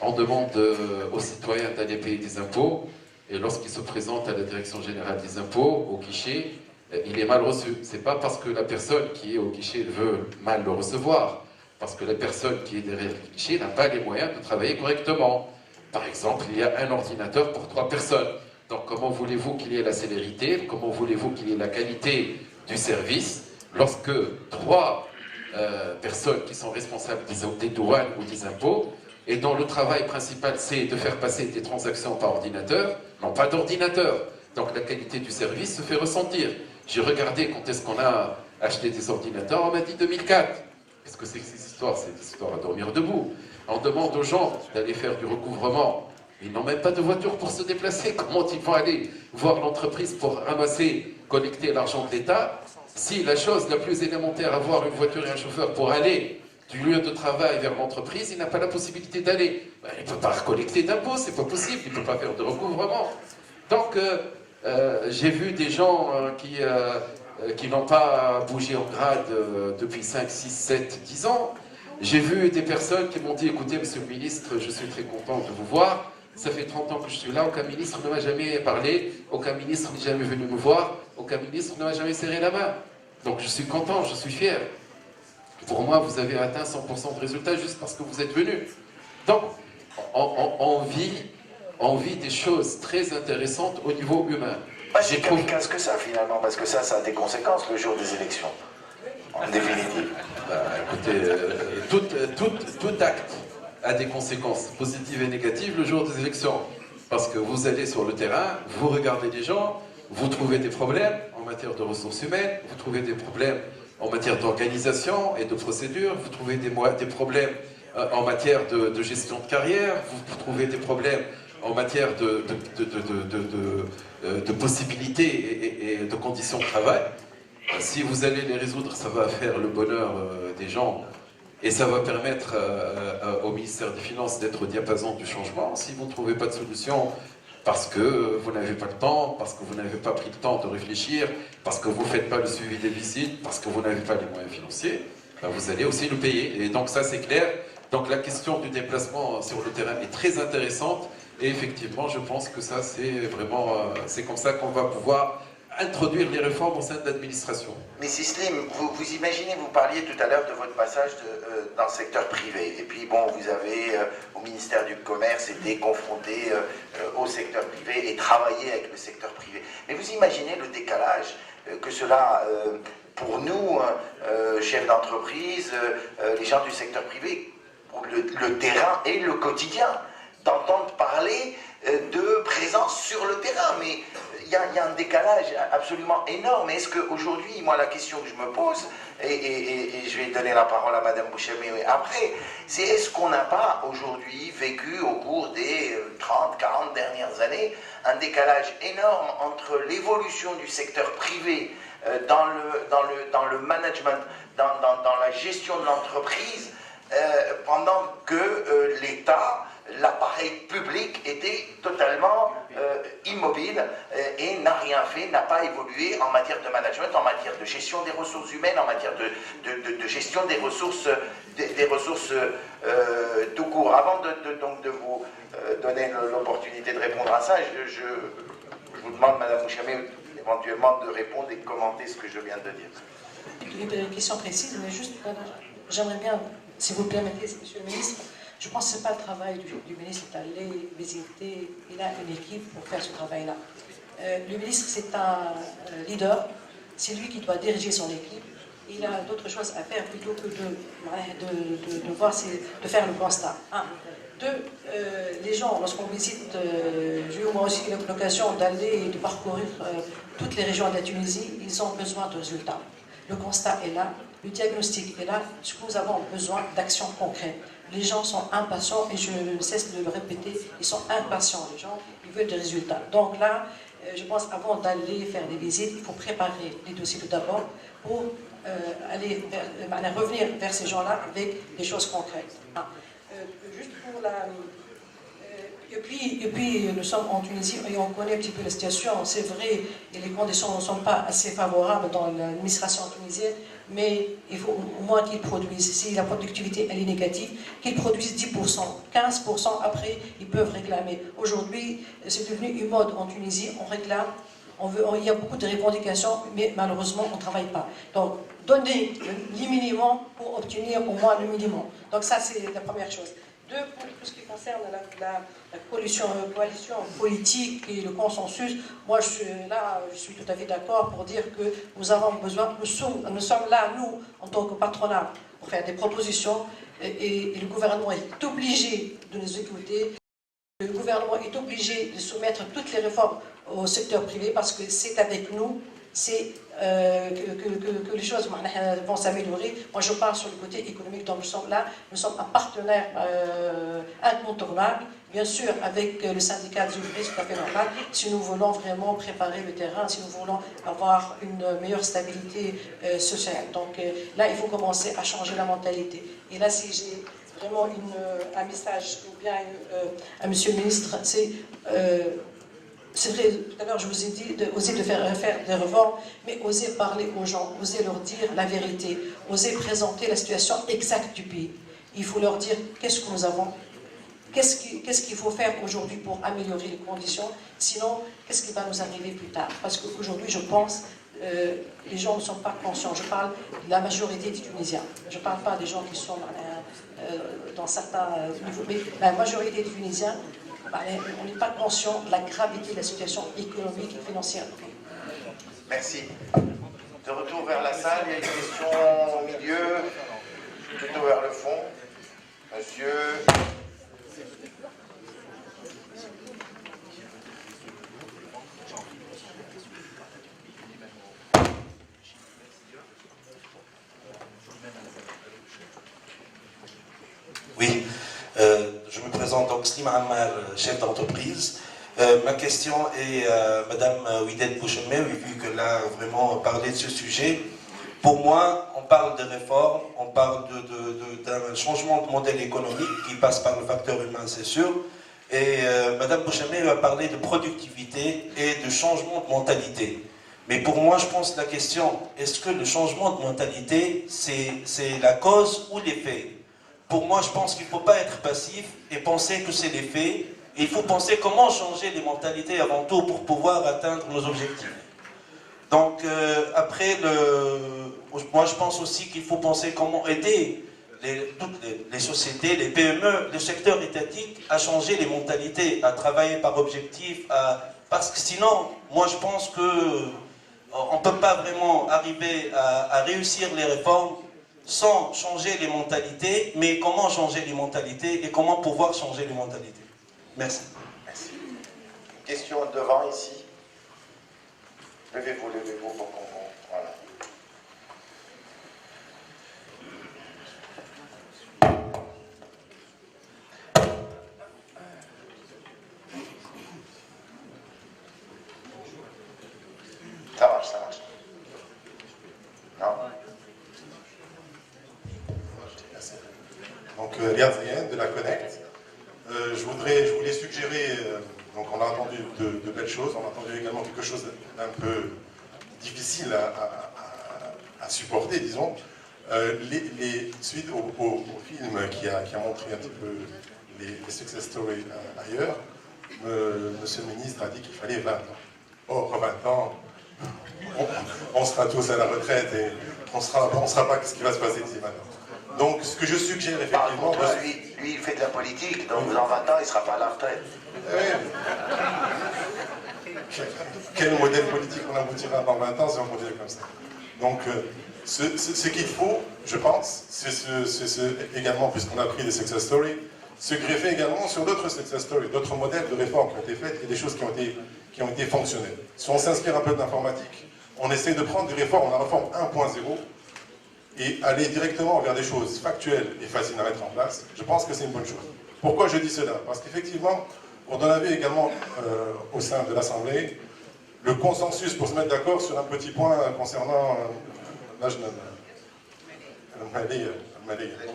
On demande aux citoyens d'aller payer des impôts et lorsqu'ils se présentent à la Direction Générale des Impôts, au guichet, il est mal reçu. C'est pas parce que la personne qui est au guichet veut mal le recevoir, parce que la personne qui est derrière le guichet n'a pas les moyens de travailler correctement. Par exemple, il y a un ordinateur pour 3 personnes. Donc comment voulez-vous qu'il y ait la célérité, comment voulez-vous qu'il y ait la qualité du service lorsque 3 personnes qui sont responsables des douanes ou des impôts et dont le travail principal c'est de faire passer des transactions par ordinateur, n'ont pas d'ordinateur. Donc la qualité du service se fait ressentir. J'ai regardé quand est-ce qu'on a acheté des ordinateurs, on m'a dit 2004. Qu'est-ce que c'est que ces histoires? C'est des histoires à dormir debout. On demande aux gens d'aller faire du recouvrement. Ils n'ont même pas de voiture pour se déplacer. Comment ils vont aller voir l'entreprise pour ramasser, collecter l'argent de l'État? Si la chose la plus élémentaire, avoir une voiture et un chauffeur pour aller du lieu de travail vers l'entreprise, il n'a pas la possibilité d'aller. Ben, il ne peut pas collecter d'impôts, c'est pas possible. Il ne peut pas faire de recouvrement. Donc, j'ai vu des gens qui n'ont pas bougé en grade depuis 5, 6, 7, 10 ans. J'ai vu des personnes qui m'ont dit, écoutez, monsieur le ministre, je suis très content de vous voir. Ça fait 30 ans que je suis là, aucun ministre ne m'a jamais parlé, aucun ministre n'est jamais venu me voir, aucun ministre ne m'a jamais serré la main. Donc je suis content, je suis fier. Pour moi, vous avez atteint 100% de résultats juste parce que vous êtes venu. Donc, on vit des choses très intéressantes au niveau humain. Pas si kamikaze que ça, finalement, parce que ça a des conséquences le jour des élections, en définitive. Bah, écoutez, tout acte a des conséquences positives et négatives le jour des élections. Parce que vous allez sur le terrain, vous regardez les gens, vous trouvez des problèmes en matière de ressources humaines, vous trouvez des problèmes en matière d'organisation et de procédure, vous trouvez des problèmes en matière de gestion de carrière, vous trouvez des problèmes en matière de possibilités et de conditions de travail. Si vous allez les résoudre, ça va faire le bonheur des gens et ça va permettre au ministère des Finances d'être au diapason du changement. Si vous ne trouvez pas de solution parce que vous n'avez pas le temps, parce que vous n'avez pas pris le temps de réfléchir, parce que vous ne faites pas le suivi des visites, parce que vous n'avez pas les moyens financiers, ben vous allez aussi le payer. Et donc ça c'est clair. Donc la question du déplacement sur le terrain est très intéressante. Et effectivement, je pense que ça c'est vraiment, c'est comme ça qu'on va pouvoir introduire les réformes au sein de l'administration. Mais Slim, vous imaginez, vous parliez tout à l'heure de votre passage dans le secteur privé. Et puis bon, vous avez au ministère du Commerce été confronté au secteur privé et travaillé avec le secteur privé. Mais vous imaginez le décalage que cela, pour nous, chefs d'entreprise, les gens du secteur privé, pour le terrain et le quotidien, d'entendre parler de présence sur le terrain. Mais il y a un décalage absolument énorme. Est-ce qu'aujourd'hui, moi, la question que je me pose, et je vais donner la parole à Madame Bouchamé après, c'est est-ce qu'on n'a pas aujourd'hui vécu au cours des 30, 40 dernières années un décalage énorme entre l'évolution du secteur privé dans le management, dans la gestion de l'entreprise, pendant que l'État, l'appareil public était totalement immobile et n'a rien fait, n'a pas évolué en matière de management, en matière de gestion des ressources humaines, en matière de gestion des ressources tout court. Avant de vous donner l'opportunité de répondre à ça, je vous demande, Madame Bouchamé, éventuellement de répondre et de commenter ce que je viens de dire. Il y a une question précise, mais juste, j'aimerais bien, si vous permettez, Monsieur le Ministre, je pense que ce n'est pas le travail du ministre d'aller visiter, il a une équipe pour faire ce travail-là. Le ministre, c'est un leader, c'est lui qui doit diriger son équipe, il a d'autres choses à faire plutôt que de faire le constat. Un. Deux, les gens, lorsqu'on visite, j'ai eu moi aussi l'occasion d'aller et de parcourir toutes les régions de la Tunisie, ils ont besoin de résultats. Le constat est là, le diagnostic est là, nous avons besoin d'actions concrètes. Les gens sont impatients, et je ne cesse de le répéter, ils sont impatients, les gens, ils veulent des résultats. Donc là, je pense qu'avant d'aller faire des visites, il faut préparer les dossiers tout d'abord pour revenir vers ces gens-là avec des choses concrètes. Juste pour la... Et puis, nous sommes en Tunisie et on connaît un petit peu la situation. C'est vrai, et les conditions ne sont pas assez favorables dans l'administration tunisienne, mais il faut au moins qu'ils produisent. Si la productivité elle est négative, qu'ils produisent 10%, 15%, après ils peuvent réclamer. Aujourd'hui, c'est devenu une mode en Tunisie, on réclame, il y a beaucoup de revendications, mais malheureusement on ne travaille pas. Donc, donner le minimum pour obtenir au moins le minimum. Donc ça, c'est la première chose. Deux, pour tout ce qui concerne la coalition politique et le consensus, moi je suis tout à fait d'accord pour dire que nous avons besoin, nous sommes là, nous, en tant que patronat, pour faire des propositions, et le gouvernement est obligé de nous écouter. Le gouvernement est obligé de soumettre toutes les réformes au secteur privé parce que c'est avec nous, c'est que les choses vont s'améliorer. Moi je parle sur le côté économique, donc nous sommes là, nous sommes un partenaire incontournable, bien sûr avec le syndicat des ouvriers, c'est tout à fait normal, si nous voulons vraiment préparer le terrain, si nous voulons avoir une meilleure stabilité sociale. Donc là il faut commencer à changer la mentalité. Et là si j'ai vraiment un message ou bien à Monsieur le Ministre, c'est vrai, tout à l'heure je vous ai dit d'oser de faire des réformes, mais oser parler aux gens, oser leur dire la vérité, oser présenter la situation exacte du pays. Il faut leur dire qu'est-ce que nous avons, qu'est-ce qu'il faut faire aujourd'hui pour améliorer les conditions, sinon qu'est-ce qui va nous arriver plus tard. Parce qu'aujourd'hui je pense, les gens ne sont pas conscients, je parle de la majorité des Tunisiens, je ne parle pas des gens qui sont dans certains niveaux, mais la majorité des Tunisiens, on n'est pas conscient de la gravité de la situation économique et financière. Merci. De retour vers la salle, il y a une question au milieu, plutôt vers le fond. Monsieur. Oui, je me présente donc Slim Ammar, chef d'entreprise. Ma question est à Madame Ouided Bouchemé, vu qu'elle a vraiment parlé de ce sujet. Pour moi, on parle de réforme, on parle d'un changement de modèle économique qui passe par le facteur humain, c'est sûr. Et Madame Bouchemé a parlé de productivité et de changement de mentalité. Mais pour moi, je pense que la question, est-ce que le changement de mentalité, c'est la cause ou l'effet? Pour moi, je pense qu'il ne faut pas être passif et penser que c'est les faits. Et il faut penser comment changer les mentalités avant tout pour pouvoir atteindre nos objectifs. Donc, après, moi je pense aussi qu'il faut penser comment aider toutes les sociétés, les PME, le secteur étatique à changer les mentalités, à travailler par objectif, parce que sinon, moi je pense qu'on ne peut pas vraiment arriver à réussir les réformes sans changer les mentalités, mais comment changer les mentalités et comment pouvoir changer les mentalités. Merci. Merci. Question devant ici. Levez-vous pour qu'on... Voilà. Ça marche. Non. Donc, Riyad Zayen de la Connect. Je voulais suggérer, donc on a entendu de belles choses, on a entendu également quelque chose d'un peu difficile à supporter, disons. Suite au film qui a montré un petit peu les success stories ailleurs, Monsieur le ministre a dit qu'il fallait 20 ans. Or, 20 ans, on sera tous à la retraite et on sera pas ce qui va se passer d'ici maintenant. Donc, ce que je suggère effectivement... Lui, il fait de la politique, donc dans 20 ans, il ne sera pas à la retraite. Quel modèle politique on aboutira dans 20 ans si on continue comme ça? Donc, Ce qu'il faut, je pense, c'est également, puisqu'on a pris des success stories, se greffer également sur d'autres success stories, d'autres modèles de réformes qui ont été faites et des choses qui ont été fonctionnelles. Si on s'inspire un peu de l'informatique, on essaie de prendre des réformes, la réforme 1.0, et aller directement vers des choses factuelles et faciles à mettre en place, je pense que c'est une bonne chose. Pourquoi je dis cela? Parce qu'effectivement, on en avait également au sein de l'Assemblée le consensus pour se mettre d'accord sur un petit point concernant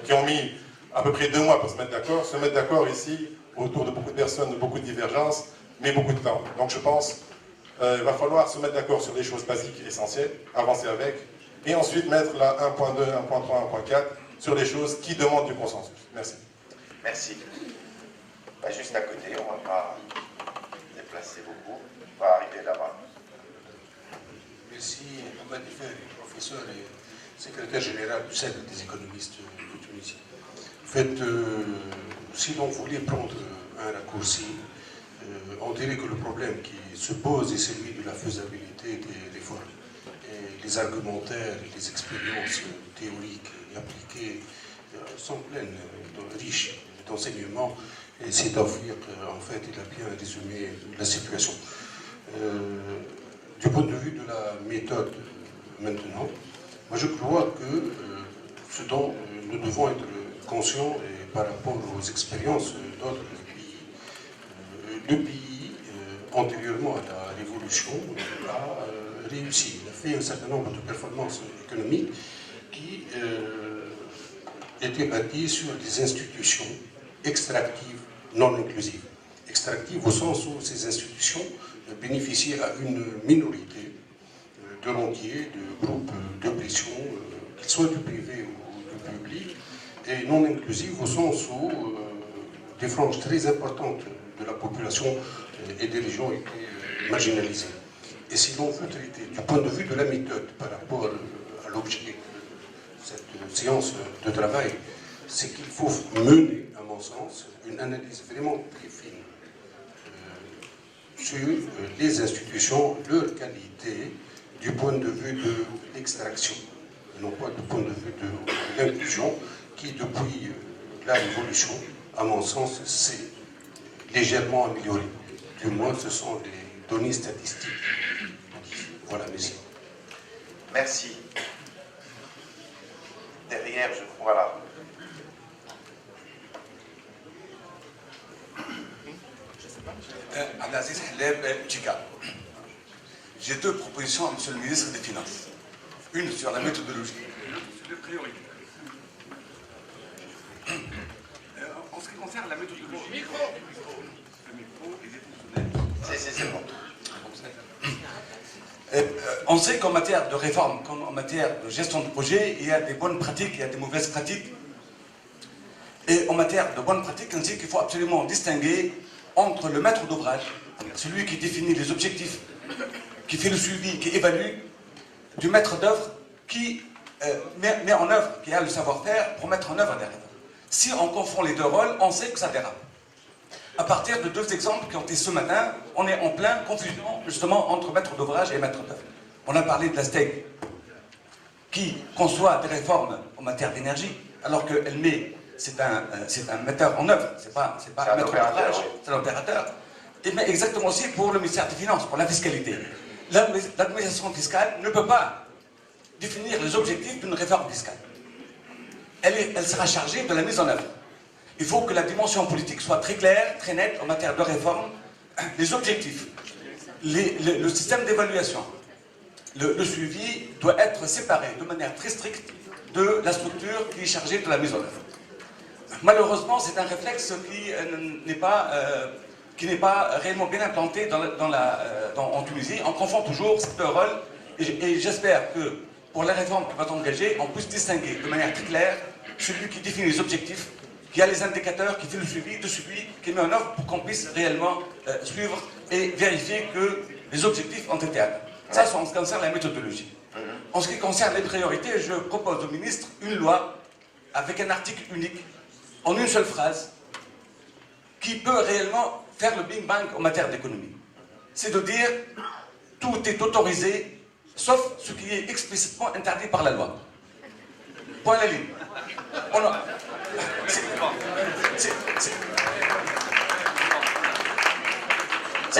qui ont mis à peu près 2 mois pour se mettre d'accord ici, autour de beaucoup de personnes, de beaucoup de divergences, mais beaucoup de temps. Donc je pense qu'il va falloir se mettre d'accord sur des choses basiques et essentielles, avancer avec, et ensuite mettre la 1.2, 1.3, 1.4 sur les choses qui demandent du consensus. Merci. Merci. Bah, juste à côté, on ne va pas déplacer beaucoup. On va arriver là-bas. Merci, Mohamed Efer, professeur et secrétaire général du Cercle des économistes de Tunisie. En fait, si l'on voulait prendre un raccourci, on dirait que le problème qui se pose est celui de la faisabilité des réformes. Et les argumentaires et les expériences théoriques et appliquées sont pleines, riches d'enseignements. Et c'est Tawfiq, en fait, il a bien résumé la situation. Du point de vue de la méthode maintenant, moi je crois que ce dont nous devons être conscients et par rapport aux expériences d'autres pays, le pays, antérieurement à la Révolution, a réussi. Il a fait un certain nombre de performances économiques qui étaient bâties sur des institutions extractives non inclusives. Extractives au sens où ces institutions bénéficiaient à une minorité de rentiers, de groupes de pression, qu'ils soient du privé ou du public, et non inclusives au sens où des franges très importantes de la population et des régions étaient marginalisées. Et si l'on veut traiter du point de vue de la méthode par rapport à l'objet de cette séance de travail, c'est qu'il faut mener, à mon sens, une analyse vraiment très fine sur les institutions, leur qualité, du point de vue de l'extraction, non pas du point de vue de l'inclusion, qui depuis la Révolution, à mon sens, s'est légèrement améliorée. Du moins, ce sont les données statistiques. Voilà, merci. Merci. Derrière, je crois là. Abdelaziz Hleb, Tchika. J'ai 2 propositions à M. le ministre des Finances. Une sur la méthodologie et l'autre sur les priorités. En ce qui concerne la méthodologie, le micro est C'est bon. On sait qu'en matière de réforme, comme en matière de gestion de projet, il y a des bonnes pratiques, il y a des mauvaises pratiques. Et en matière de bonnes pratiques, on sait qu'il faut absolument distinguer entre le maître d'ouvrage, celui qui définit les objectifs, qui fait le suivi, qui évalue, du maître d'œuvre qui met en œuvre, qui a le savoir-faire pour mettre en œuvre des réformes. Si on confond les 2 rôles, on sait que ça dérape. À partir de 2 exemples qui ont été ce matin, on est en plein confusion justement entre maître d'ouvrage et maître d'œuvre. On a parlé de la STEG, qui conçoit des réformes en matière d'énergie, alors qu'elle met, c'est un metteur en œuvre, c'est pas un maître d'ouvrage, c'est un opérateur. Et mais exactement aussi pour le ministère des Finances, pour la fiscalité. L'administration fiscale ne peut pas définir les objectifs d'une réforme fiscale. Elle sera chargée de la mise en œuvre. Il faut que la dimension politique soit très claire, très nette en matière de réforme. Les objectifs, le système d'évaluation, le suivi doit être séparé de manière très stricte de la structure qui est chargée de la mise en œuvre. Malheureusement, c'est un réflexe qui n'est pas réellement bien implanté en Tunisie. On confond toujours ces 2 rôles et j'espère que pour la réforme qui va engager, on puisse distinguer de manière très claire celui qui définit les objectifs, qui a les indicateurs, qui fait le suivi, qui met en œuvre pour qu'on puisse réellement suivre et vérifier que les objectifs ont été atteints. Ça, c'est en ce qui concerne la méthodologie. En ce qui concerne les priorités, je propose au ministre une loi avec un article unique, en une seule phrase, qui peut réellement faire le bing bang en matière d'économie. C'est de dire tout est autorisé sauf ce qui est explicitement interdit par la loi. Point à la ligne.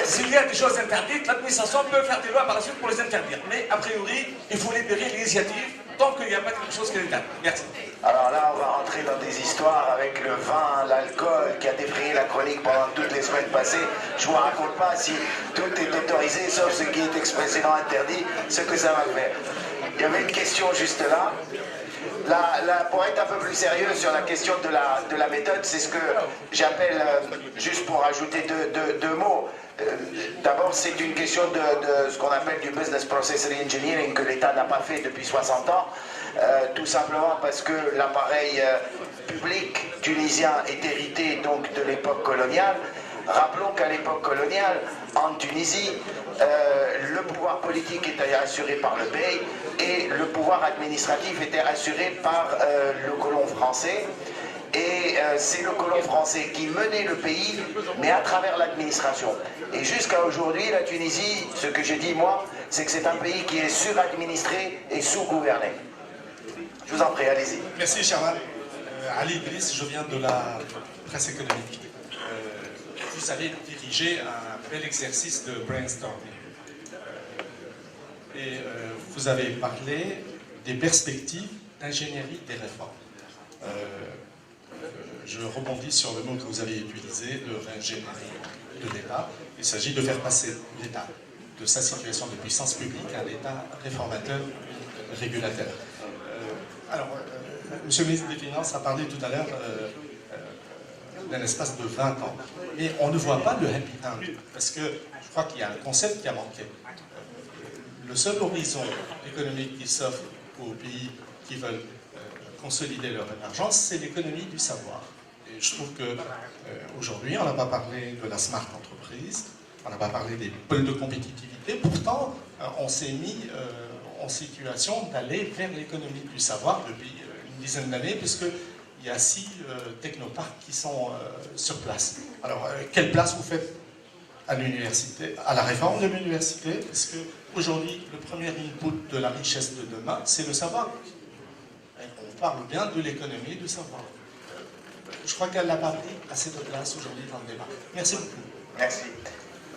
S'il y a des choses interdites, l'administration peut faire des lois par la suite pour les interdire. Mais a priori, il faut libérer l'initiative tant qu'il n'y a pas quelque chose qui est interdit. Merci. Alors là, on va rentrer dans des histoires avec le vin, l'alcool qui a défrayé la chronique pendant toutes les semaines passées. Je ne vous raconte pas si tout est autorisé, sauf ce qui est expressément interdit, ce que ça va faire. Il y avait une question juste là. Pour être un peu plus sérieux sur la question de la méthode, c'est ce que j'appelle, juste pour ajouter deux mots, d'abord c'est une question de ce qu'on appelle du business process reengineering que l'État n'a pas fait depuis 60 ans, tout simplement parce que l'appareil public tunisien est hérité donc de l'époque coloniale. Rappelons qu'à l'époque coloniale, en Tunisie, le pouvoir politique était assuré par le bey et le pouvoir administratif était assuré par le colon français. Et c'est le colon français qui menait le pays, mais à travers l'administration. Et jusqu'à aujourd'hui, la Tunisie, ce que je dis moi, c'est que c'est un pays qui est suradministré et sous-gouverné. Je vous en prie, allez-y. Merci, Charles. Ali Idriss, je viens de la presse économique. Vous avez dirigé un bel exercice de brainstorming. Et vous avez parlé des perspectives d'ingénierie des réformes. Je rebondis sur le mot que vous avez utilisé de l'ingénierie de l'État. Il s'agit de faire passer l'État de sa situation de puissance publique à un État réformateur, régulateur. Monsieur le ministre des Finances a parlé tout à l'heure d'un espace de 20 ans. Mais on ne voit pas le happy end, parce que je crois qu'il y a un concept qui a manqué. Le seul horizon économique qui s'offre aux pays qui veulent consolider leur émergence, c'est l'économie du savoir. Et je trouve qu'aujourd'hui, on n'a pas parlé de la smart entreprise, on n'a pas parlé des pôles de compétitivité, pourtant, on s'est mis en situation d'aller vers l'économie du savoir depuis une dizaine d'années, puisqu'il y a 6 technoparcs qui sont sur place. Alors, quelle place vous faites à l'université, à la réforme de l'université, puisque aujourd'hui, le premier input de la richesse de demain, c'est le savoir. On parle bien de l'économie du savoir. Je crois qu'elle n'a pas pris assez de place aujourd'hui dans le débat. Merci beaucoup. Merci.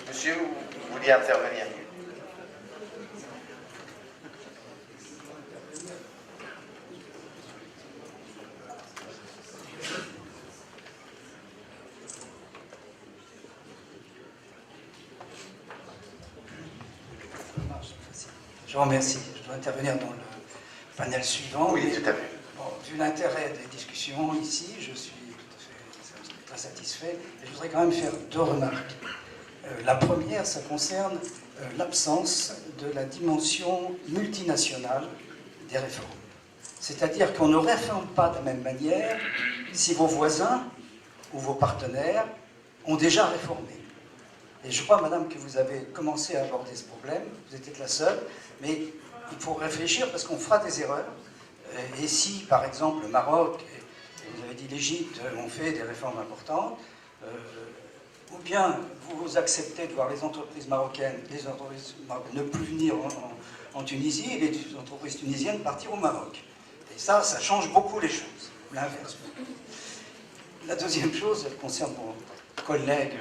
Monsieur, vous vouliez intervenir? Je vous remercie. Je dois intervenir dans le panel suivant. Oui, tout à fait. Bon, vu l'intérêt des discussions ici, je suis tout à fait très satisfait. Et je voudrais quand même faire 2 remarques. La première, ça concerne l'absence de la dimension multinationale des réformes. C'est-à-dire qu'on ne réforme pas de la même manière si vos voisins ou vos partenaires ont déjà réformé. Et je crois, madame, que vous avez commencé à aborder ce problème, vous étiez la seule, mais il faut réfléchir parce qu'on fera des erreurs. Et si, par exemple, le Maroc, et vous avez dit l'Égypte, ont fait des réformes importantes, ou bien vous acceptez de voir les entreprises marocaines ne plus venir en Tunisie et les entreprises tunisiennes partir au Maroc. Et ça change beaucoup les choses, l'inverse. La deuxième chose, elle concerne mon collègue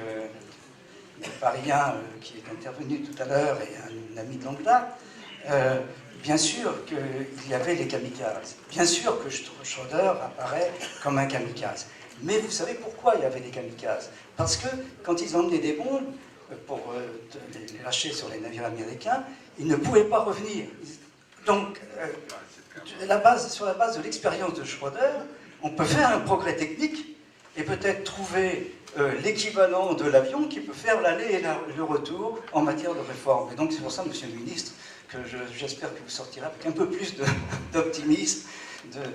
parisien qui est intervenu tout à l'heure et un ami de longue date. Bien sûr qu'il y avait les kamikazes. Bien sûr que Schröder apparaît comme un kamikaze. Mais vous savez pourquoi il y avait des kamikazes? Parce que quand ils emmenaient des bombes pour les lâcher sur les navires américains, ils ne pouvaient pas revenir. Donc, sur la base de l'expérience de Schröder, on peut faire un progrès technique et peut-être trouver l'équivalent de l'avion qui peut faire l'aller et le retour en matière de réforme. Et donc c'est pour ça, monsieur le ministre, que j'espère que vous sortirez avec un peu plus d'optimisme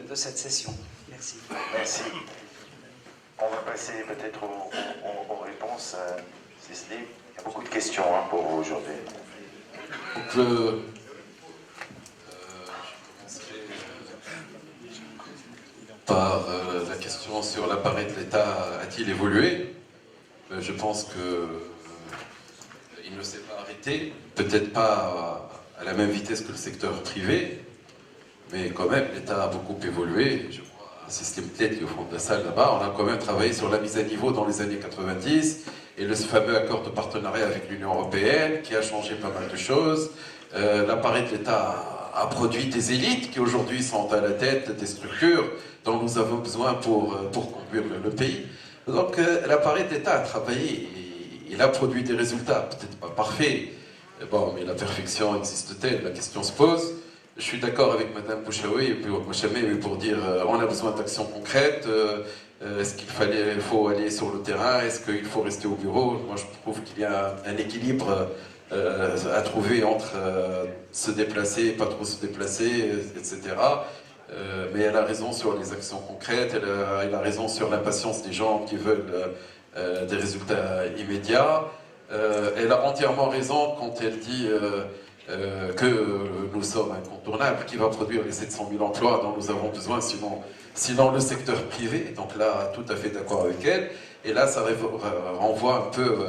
de cette session. Merci. Merci. On va passer peut-être aux réponses. Cécile, il y a beaucoup de questions pour vous aujourd'hui. Donc, par la question sur l'appareil de l'État a-t-il évolué? Je pense qu'il ne s'est pas arrêté, peut-être pas à à la même vitesse que le secteur privé, mais quand même, l'État a beaucoup évolué. Je vois un système tête qui est au fond de la salle là-bas. On a quand même travaillé sur la mise à niveau dans les années 90 et le fameux accord de partenariat avec l'Union européenne qui a changé pas mal de choses. L'appareil de l'État a produit des élites qui aujourd'hui sont à la tête des structures dont nous avons besoin pour conduire le pays. Donc l'appareil de l'État a travaillé, il a produit des résultats, peut-être pas parfaits, bon, mais la perfection existe-t-elle? La question se pose. Je suis d'accord avec Mme Bouchamé pour dire on a besoin d'actions concrètes. Est-ce qu'il faut aller sur le terrain? Est-ce qu'il faut rester au bureau? Moi, je trouve qu'il y a un équilibre à trouver entre se déplacer, pas trop se déplacer, etc. Mais elle a raison sur les actions concrètes, elle a raison sur l'impatience des gens qui veulent des résultats immédiats. Elle a entièrement raison quand elle dit que nous sommes incontournables, qui va produire les 700 000 emplois dont nous avons besoin, sinon le secteur privé. Donc là, tout à fait d'accord avec elle. Et là, ça renvoie un peu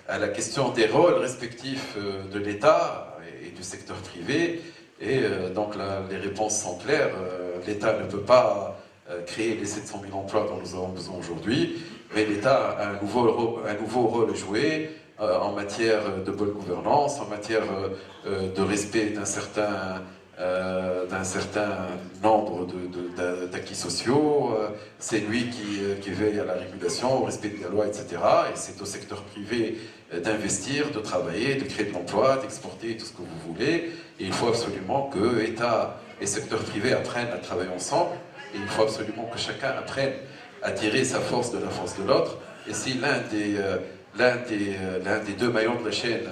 à la question des rôles respectifs de l'État et du secteur privé. Et donc là, les réponses sont claires. L'État ne peut pas créer les 700 000 emplois dont nous avons besoin aujourd'hui, mais l'État a un nouveau rôle à jouer en matière de bonne gouvernance, en matière de respect d'un certain nombre d'acquis sociaux. C'est lui qui veille à la régulation, au respect de la loi, etc. Et c'est au secteur privé d'investir, de travailler, de créer de l'emploi, d'exporter tout ce que vous voulez. Et il faut absolument que l'État et le secteur privé apprennent à travailler ensemble. Et il faut absolument que chacun apprenne à tirer sa force de la force de l'autre. Et si l'un des deux maillons de la chaîne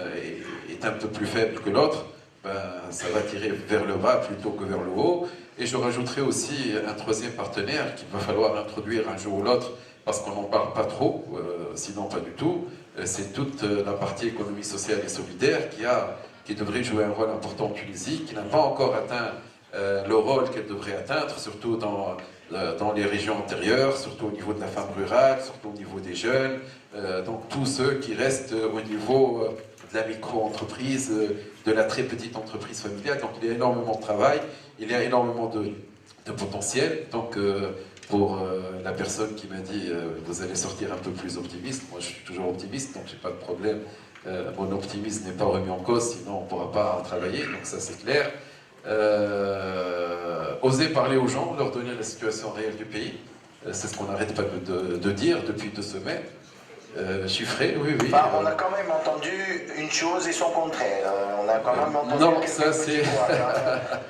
est un peu plus faible que l'autre, ben, ça va tirer vers le bas plutôt que vers le haut. Et je rajouterai aussi un troisième partenaire qu'il va falloir introduire un jour ou l'autre, parce qu'on n'en parle pas trop, sinon pas du tout. C'est toute la partie économie sociale et solidaire qui devrait jouer un rôle important en Tunisie, qui n'a pas encore atteint le rôle qu'elle devrait atteindre, surtout dans les régions antérieures, surtout au niveau de la femme rurale, surtout au niveau des jeunes, donc tous ceux qui restent au niveau de la micro-entreprise, de la très petite entreprise familiale. Donc il y a énormément de travail, il y a énormément de potentiel. Donc pour la personne qui m'a dit vous allez sortir un peu plus optimiste, moi je suis toujours optimiste, donc j'ai pas de problème. Mon optimisme n'est pas remis en cause, sinon on ne pourra pas travailler, donc ça c'est clair. Oser parler aux gens, leur donner la situation réelle du pays, c'est ce qu'on n'arrête pas de dire depuis 2 semaines. Chiffré, oui, oui. Enfin, on a quand même entendu une chose et son contraire. On a quand même entendu. Non, ça c'est.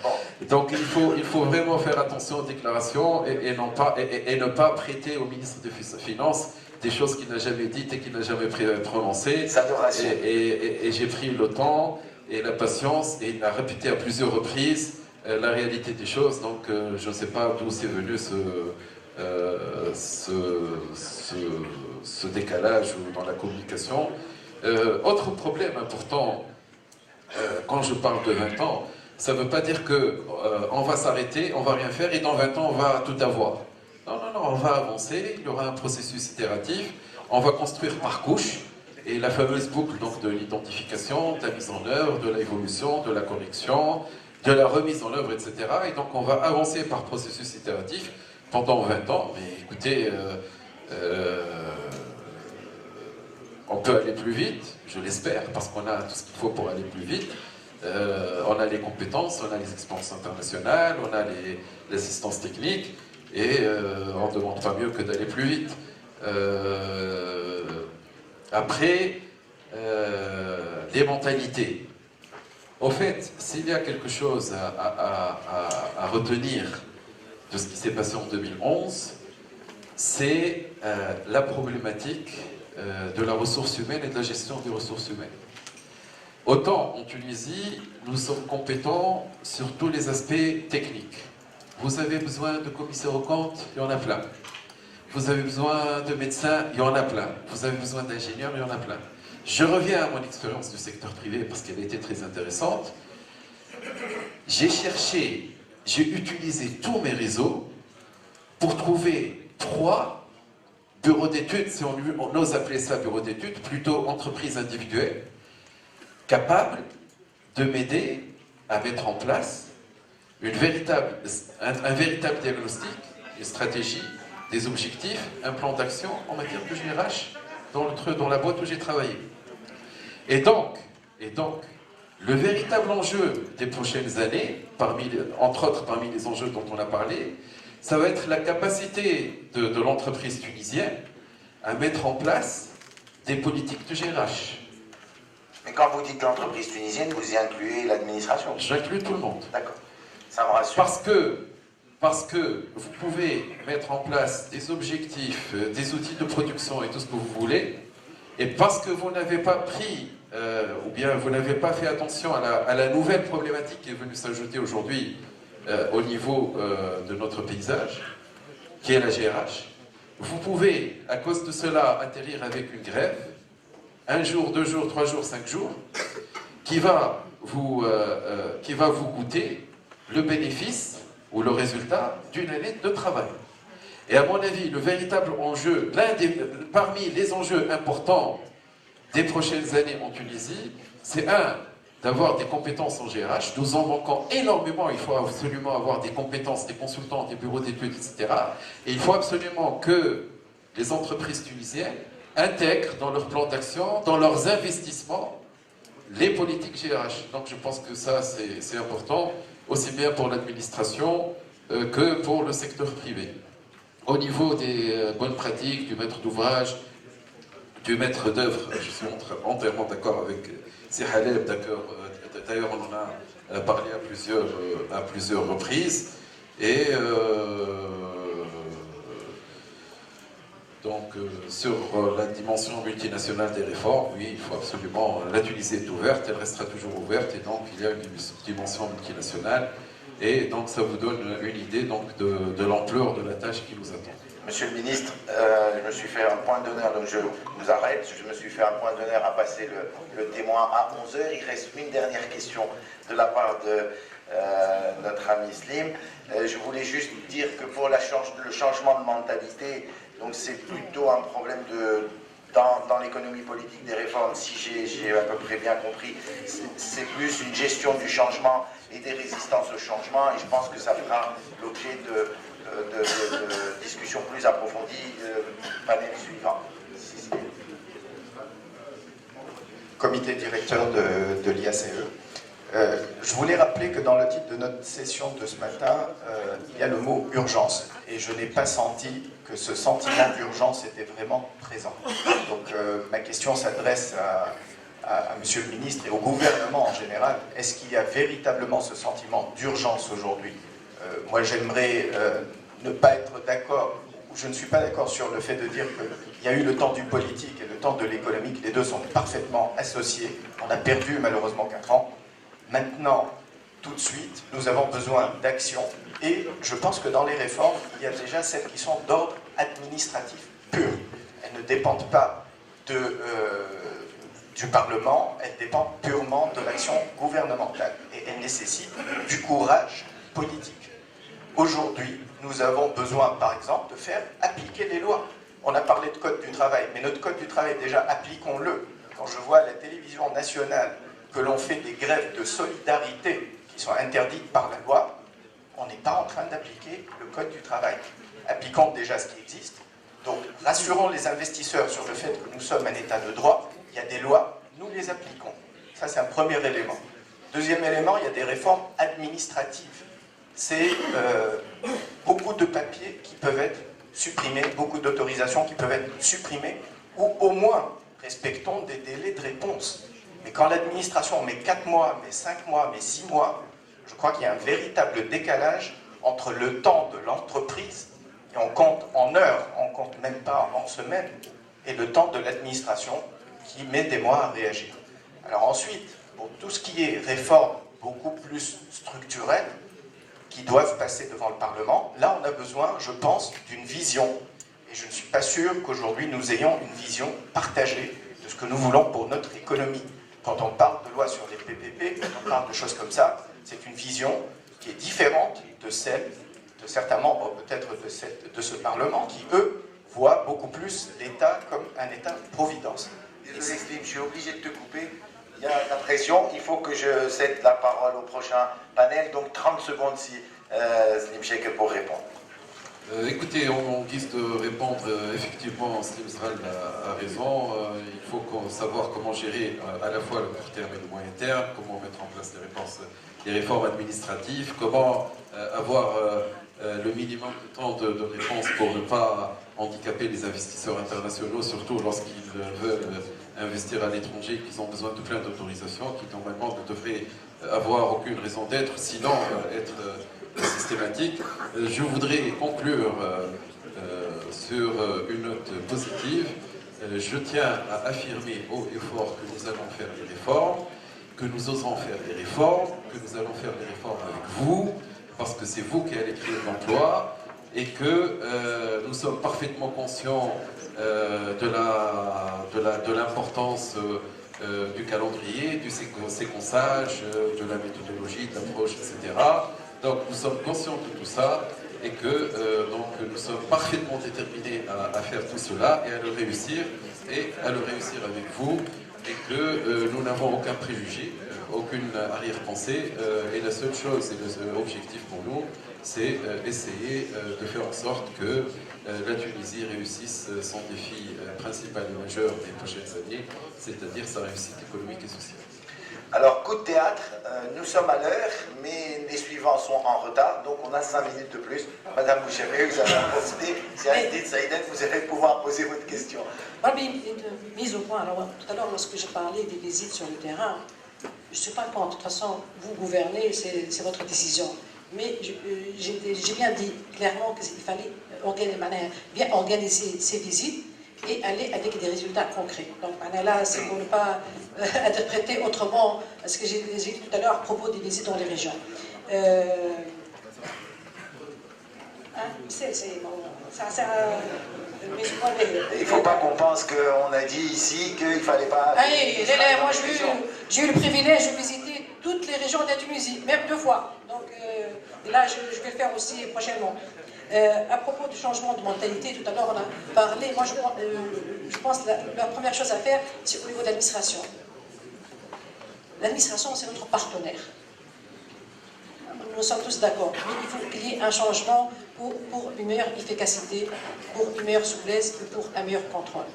Bon. Donc il faut vraiment faire attention aux déclarations et ne pas prêter au ministre des Finances des choses qu'il n'a jamais dites et qu'il n'a jamais prononcées. Ça doit rassurer. Et j'ai pris le temps et la patience et il a répété à plusieurs reprises la réalité des choses. Donc je ne sais pas d'où c'est venu ce décalage dans la communication. Autre problème important, quand je parle de 20 ans, ça ne veut pas dire qu'on va s'arrêter, on ne va rien faire et dans 20 ans on va tout avoir. Non, non, non, on va avancer, il y aura un processus itératif, on va construire par couche, et la fameuse boucle donc, de l'identification, de la mise en œuvre, de l'évolution, de la correction, de la remise en œuvre, etc. Et donc on va avancer par processus itératif pendant 20 ans, mais écoutez, on peut aller plus vite, je l'espère, parce qu'on a tout ce qu'il faut pour aller plus vite. On a les compétences, on a les expériences internationales, on a l'assistance technique, et on ne demande pas mieux que d'aller plus vite. Après, les mentalités. Au fait, s'il y a quelque chose à retenir de ce qui s'est passé en 2011, c'est la problématique de la ressource humaine et de la gestion des ressources humaines. Autant en Tunisie, nous sommes compétents sur tous les aspects techniques. Vous avez besoin de commissaires aux comptes, il y en a plein. Vous avez besoin de médecins, il y en a plein. Vous avez besoin d'ingénieurs, il y en a plein. Je reviens à mon expérience du secteur privé parce qu'elle a été très intéressante. J'ai utilisé tous mes réseaux pour trouver 3 bureaux d'études, si on ose appeler ça bureau d'études, plutôt entreprises individuelles, capables de m'aider à mettre en place un véritable diagnostic, une stratégie, des objectifs, un plan d'action en matière de GRH dans la boîte où j'ai travaillé. Et donc, le véritable enjeu des prochaines années, entre autres parmi les enjeux dont on a parlé, ça va être la capacité de l'entreprise tunisienne à mettre en place des politiques de GRH. Mais quand vous dites l'entreprise tunisienne, vous y incluez l'administration? J'inclus tout le monde. D'accord. Ça me rassure. Parce que vous pouvez mettre en place des objectifs, des outils de production et tout ce que vous voulez, et parce que vous n'avez pas pris, ou bien vous n'avez pas fait attention à la nouvelle problématique qui est venue s'ajouter aujourd'hui au niveau de notre paysage, qui est la GRH, vous pouvez, à cause de cela, atterrir avec une grève, 1 jour, 2 jours, 3 jours, 5 jours, qui va vous coûter le bénéfice ou le résultat d'une année de travail. Et à mon avis, le véritable enjeu, parmi les enjeux importants des prochaines années en Tunisie, c'est d'avoir des compétences en GRH. Nous en manquons énormément. Il faut absolument avoir des compétences, des consultants, des bureaux d'études, etc. Et il faut absolument que les entreprises tunisiennes intègrent dans leur plan d'action, dans leurs investissements, les politiques GRH. Donc je pense que ça, c'est important, aussi bien pour l'administration que pour le secteur privé. Au niveau des bonnes pratiques, du maître d'ouvrage, du maître d'œuvre, je suis entièrement d'accord avec Haleb, d'ailleurs on en a parlé à plusieurs reprises, et donc sur la dimension multinationale des réformes, oui, il faut absolument, la Tunisie est ouverte, elle restera toujours ouverte, et donc il y a une dimension multinationale, et donc ça vous donne une idée donc, de l'ampleur de la tâche qui nous attend. Monsieur le ministre, je me suis fait un point d'honneur, donc je vous arrête, je me suis fait un point d'honneur à passer le témoin à 11h. Il reste une dernière question de la part de notre ami Slim. Je voulais juste dire que pour le changement de mentalité, donc c'est plutôt un problème dans l'économie politique des réformes, si j'ai à peu près bien compris, c'est plus une gestion du changement et des résistances au changement, et je pense que ça fera l'objet de discussions plus approfondies, panel suivant. Comité directeur de l'IACE. Je voulais rappeler que dans le titre de notre session de ce matin, il y a le mot urgence. Et je n'ai pas senti que ce sentiment d'urgence était vraiment présent. Donc ma question s'adresse à Monsieur le ministre et au gouvernement en général. Est-ce qu'il y a véritablement ce sentiment d'urgence aujourd'hui? Moi j'aimerais ne pas être d'accord, ou je ne suis pas d'accord sur le fait de dire qu'il y a eu le temps du politique et le temps de l'économique. Les deux sont parfaitement associés. On a perdu malheureusement 4 ans. Maintenant, tout de suite, nous avons besoin d'action. Et je pense que dans les réformes, il y a déjà celles qui sont d'ordre administratif pur. Elles ne dépendent pas du Parlement, elles dépendent purement de l'action gouvernementale. Et elles nécessitent du courage politique. Aujourd'hui, nous avons besoin, par exemple, de faire appliquer les lois. On a parlé de code du travail, mais notre code du travail, déjà, appliquons-le. Quand je vois à la télévision nationale que l'on fait des grèves de solidarité qui sont interdites par la loi, on n'est pas en train d'appliquer le code du travail. Appliquons déjà ce qui existe. Donc, rassurons les investisseurs sur le fait que nous sommes un État de droit. Il y a des lois, nous les appliquons. Ça, c'est un premier élément. Deuxième élément, il y a des réformes administratives. C'est beaucoup de papiers qui peuvent être supprimés, beaucoup d'autorisations qui peuvent être supprimées, ou au moins respectons des délais de réponse. Mais quand l'administration met 4 mois, met 5 mois, met 6 mois, je crois qu'il y a un véritable décalage entre le temps de l'entreprise, et on compte en heures, on ne compte même pas en semaines, et le temps de l'administration qui met des mois à réagir. Alors ensuite, pour tout ce qui est réforme beaucoup plus structurelle, qui doivent passer devant le Parlement, là on a besoin, je pense, d'une vision. Et je ne suis pas sûr qu'aujourd'hui nous ayons une vision partagée de ce que nous voulons pour notre économie. Quand on parle de loi sur les PPP, quand on parle de choses comme ça, c'est une vision qui est différente de celle de certains membres peut-être de ce Parlement qui, eux, voient beaucoup plus l'État comme un État-providence. Désolé Slim, je suis obligé de te couper. il y a la pression. Il faut que je cède la parole au prochain panel. Donc 30 secondes si Slim Sheikh pour répondre. Écoutez, en guise de répondre, effectivement, Slim Zral a raison. Il faut savoir comment gérer à la fois le court terme et le moyen terme, comment mettre en place les réformes administratives, comment avoir le minimum de temps de réponse pour ne pas handicaper les investisseurs internationaux, surtout lorsqu'ils veulent investir à l'étranger, qu'ils ont besoin de plein d'autorisations, qui normalement ne devraient avoir aucune raison d'être, sinon être systématique. Je voudrais conclure sur une note positive. Je tiens à affirmer haut et fort que nous allons faire des réformes, que nous osons faire des réformes, que nous allons faire des réformes avec vous, parce que c'est vous qui allez créer de l'emploi, et que nous sommes parfaitement conscients de l'importance du calendrier, du séquençage, de la méthodologie, de l'approche, etc. Donc nous sommes conscients de tout ça et que donc, nous sommes parfaitement déterminés à faire tout cela et à le réussir avec vous, et que nous n'avons aucun préjugé, aucune arrière-pensée, et la seule chose et le seul objectif pour nous, c'est essayer de faire en sorte que la Tunisie réussisse son défi principal et majeur des prochaines années, c'est-à-dire sa réussite économique et sociale. Alors, coup de théâtre, nous sommes à l'heure, mais les suivants sont en retard, donc on a 5 minutes de plus. Madame Bouchemé, vous avez apporté, si Aïdid Saïden, vous allez pouvoir poser votre question. Mise au point, alors tout à l'heure, lorsque j'ai parlé des visites sur le terrain, je ne suis pas contre. De toute façon, vous gouvernez, c'est votre décision. Mais j'ai bien dit clairement qu'il fallait bien organiser ces visites et aller avec des résultats concrets. Donc là, c'est pour ne pas interpréter autrement ce que j'ai dit tout à l'heure à propos des visites dans les régions. Il ne faut pas qu'on pense qu'on a dit ici qu'il ne fallait pas... Moi, j'ai eu le privilège de visiter toutes les régions de la Tunisie, même 2 fois. Donc là, je vais le faire aussi prochainement. À propos du changement de mentalité, tout à l'heure on a parlé, moi je pense que la première chose à faire, c'est au niveau de l'administration. L'administration, c'est notre partenaire. Nous sommes tous d'accord. Il faut qu'il y ait un changement pour une meilleure efficacité, pour une meilleure souplesse et pour un meilleur contrôle.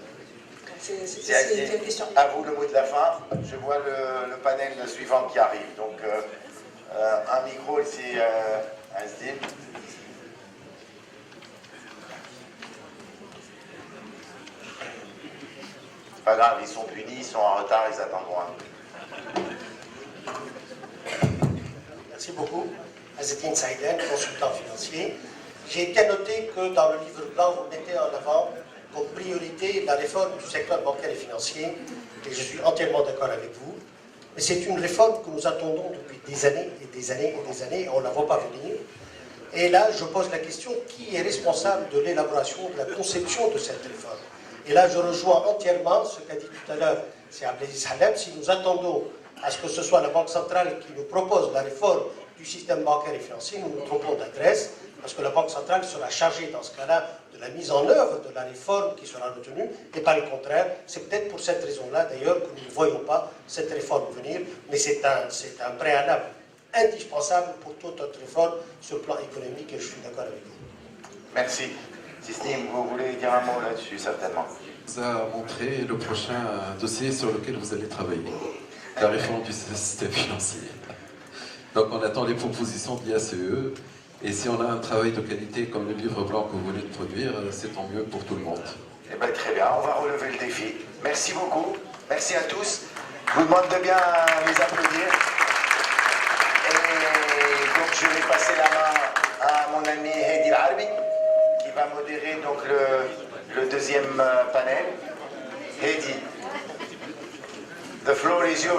C'est une question. À vous le mot de la fin. Je vois le panel suivant qui arrive. Donc, un micro ici, Asdin. Pas grave, ils sont punis, ils sont en retard, ils attendront un peu. Merci beaucoup. Azzedine Saïden, consultant financier. J'ai bien noté que dans le livre blanc, vous mettez en avant comme priorité la réforme du secteur bancaire et financier, et je suis entièrement d'accord avec vous. Mais c'est une réforme que nous attendons depuis des années et des années et des années, et on ne la voit pas venir. Et là, je pose la question, qui est responsable de l'élaboration, de la conception de cette réforme? Et là, je rejoins entièrement ce qu'a dit tout à l'heure c'est Abdelaziz Halem. Si nous attendons à ce que ce soit la Banque centrale qui nous propose la réforme du système bancaire et financier, nous nous trompons d'adresse, parce que la Banque centrale sera chargée dans ce cas-là de la mise en œuvre de la réforme qui sera retenue, et pas le contraire. C'est peut-être pour cette raison-là, d'ailleurs, que nous ne voyons pas cette réforme venir, mais c'est un préalable indispensable pour toute autre réforme sur le plan économique, et je suis d'accord avec vous. Merci. Sistine, vous voulez dire un mot là-dessus, certainement. Vous a montré le prochain dossier sur lequel vous allez travailler, la réforme du système financier. Donc on attend les propositions de l'IACE, et si on a un travail de qualité comme le livre blanc que vous venez de produire, c'est tant mieux pour tout le monde. Eh bien, très bien, on va relever le défi. Merci beaucoup, merci à tous. Je vous demande de bien les applaudir. Et donc je vais passer la main à mon ami Hedi Arbi, qui va modérer donc le deuxième panel. Hedi, the floor is yours.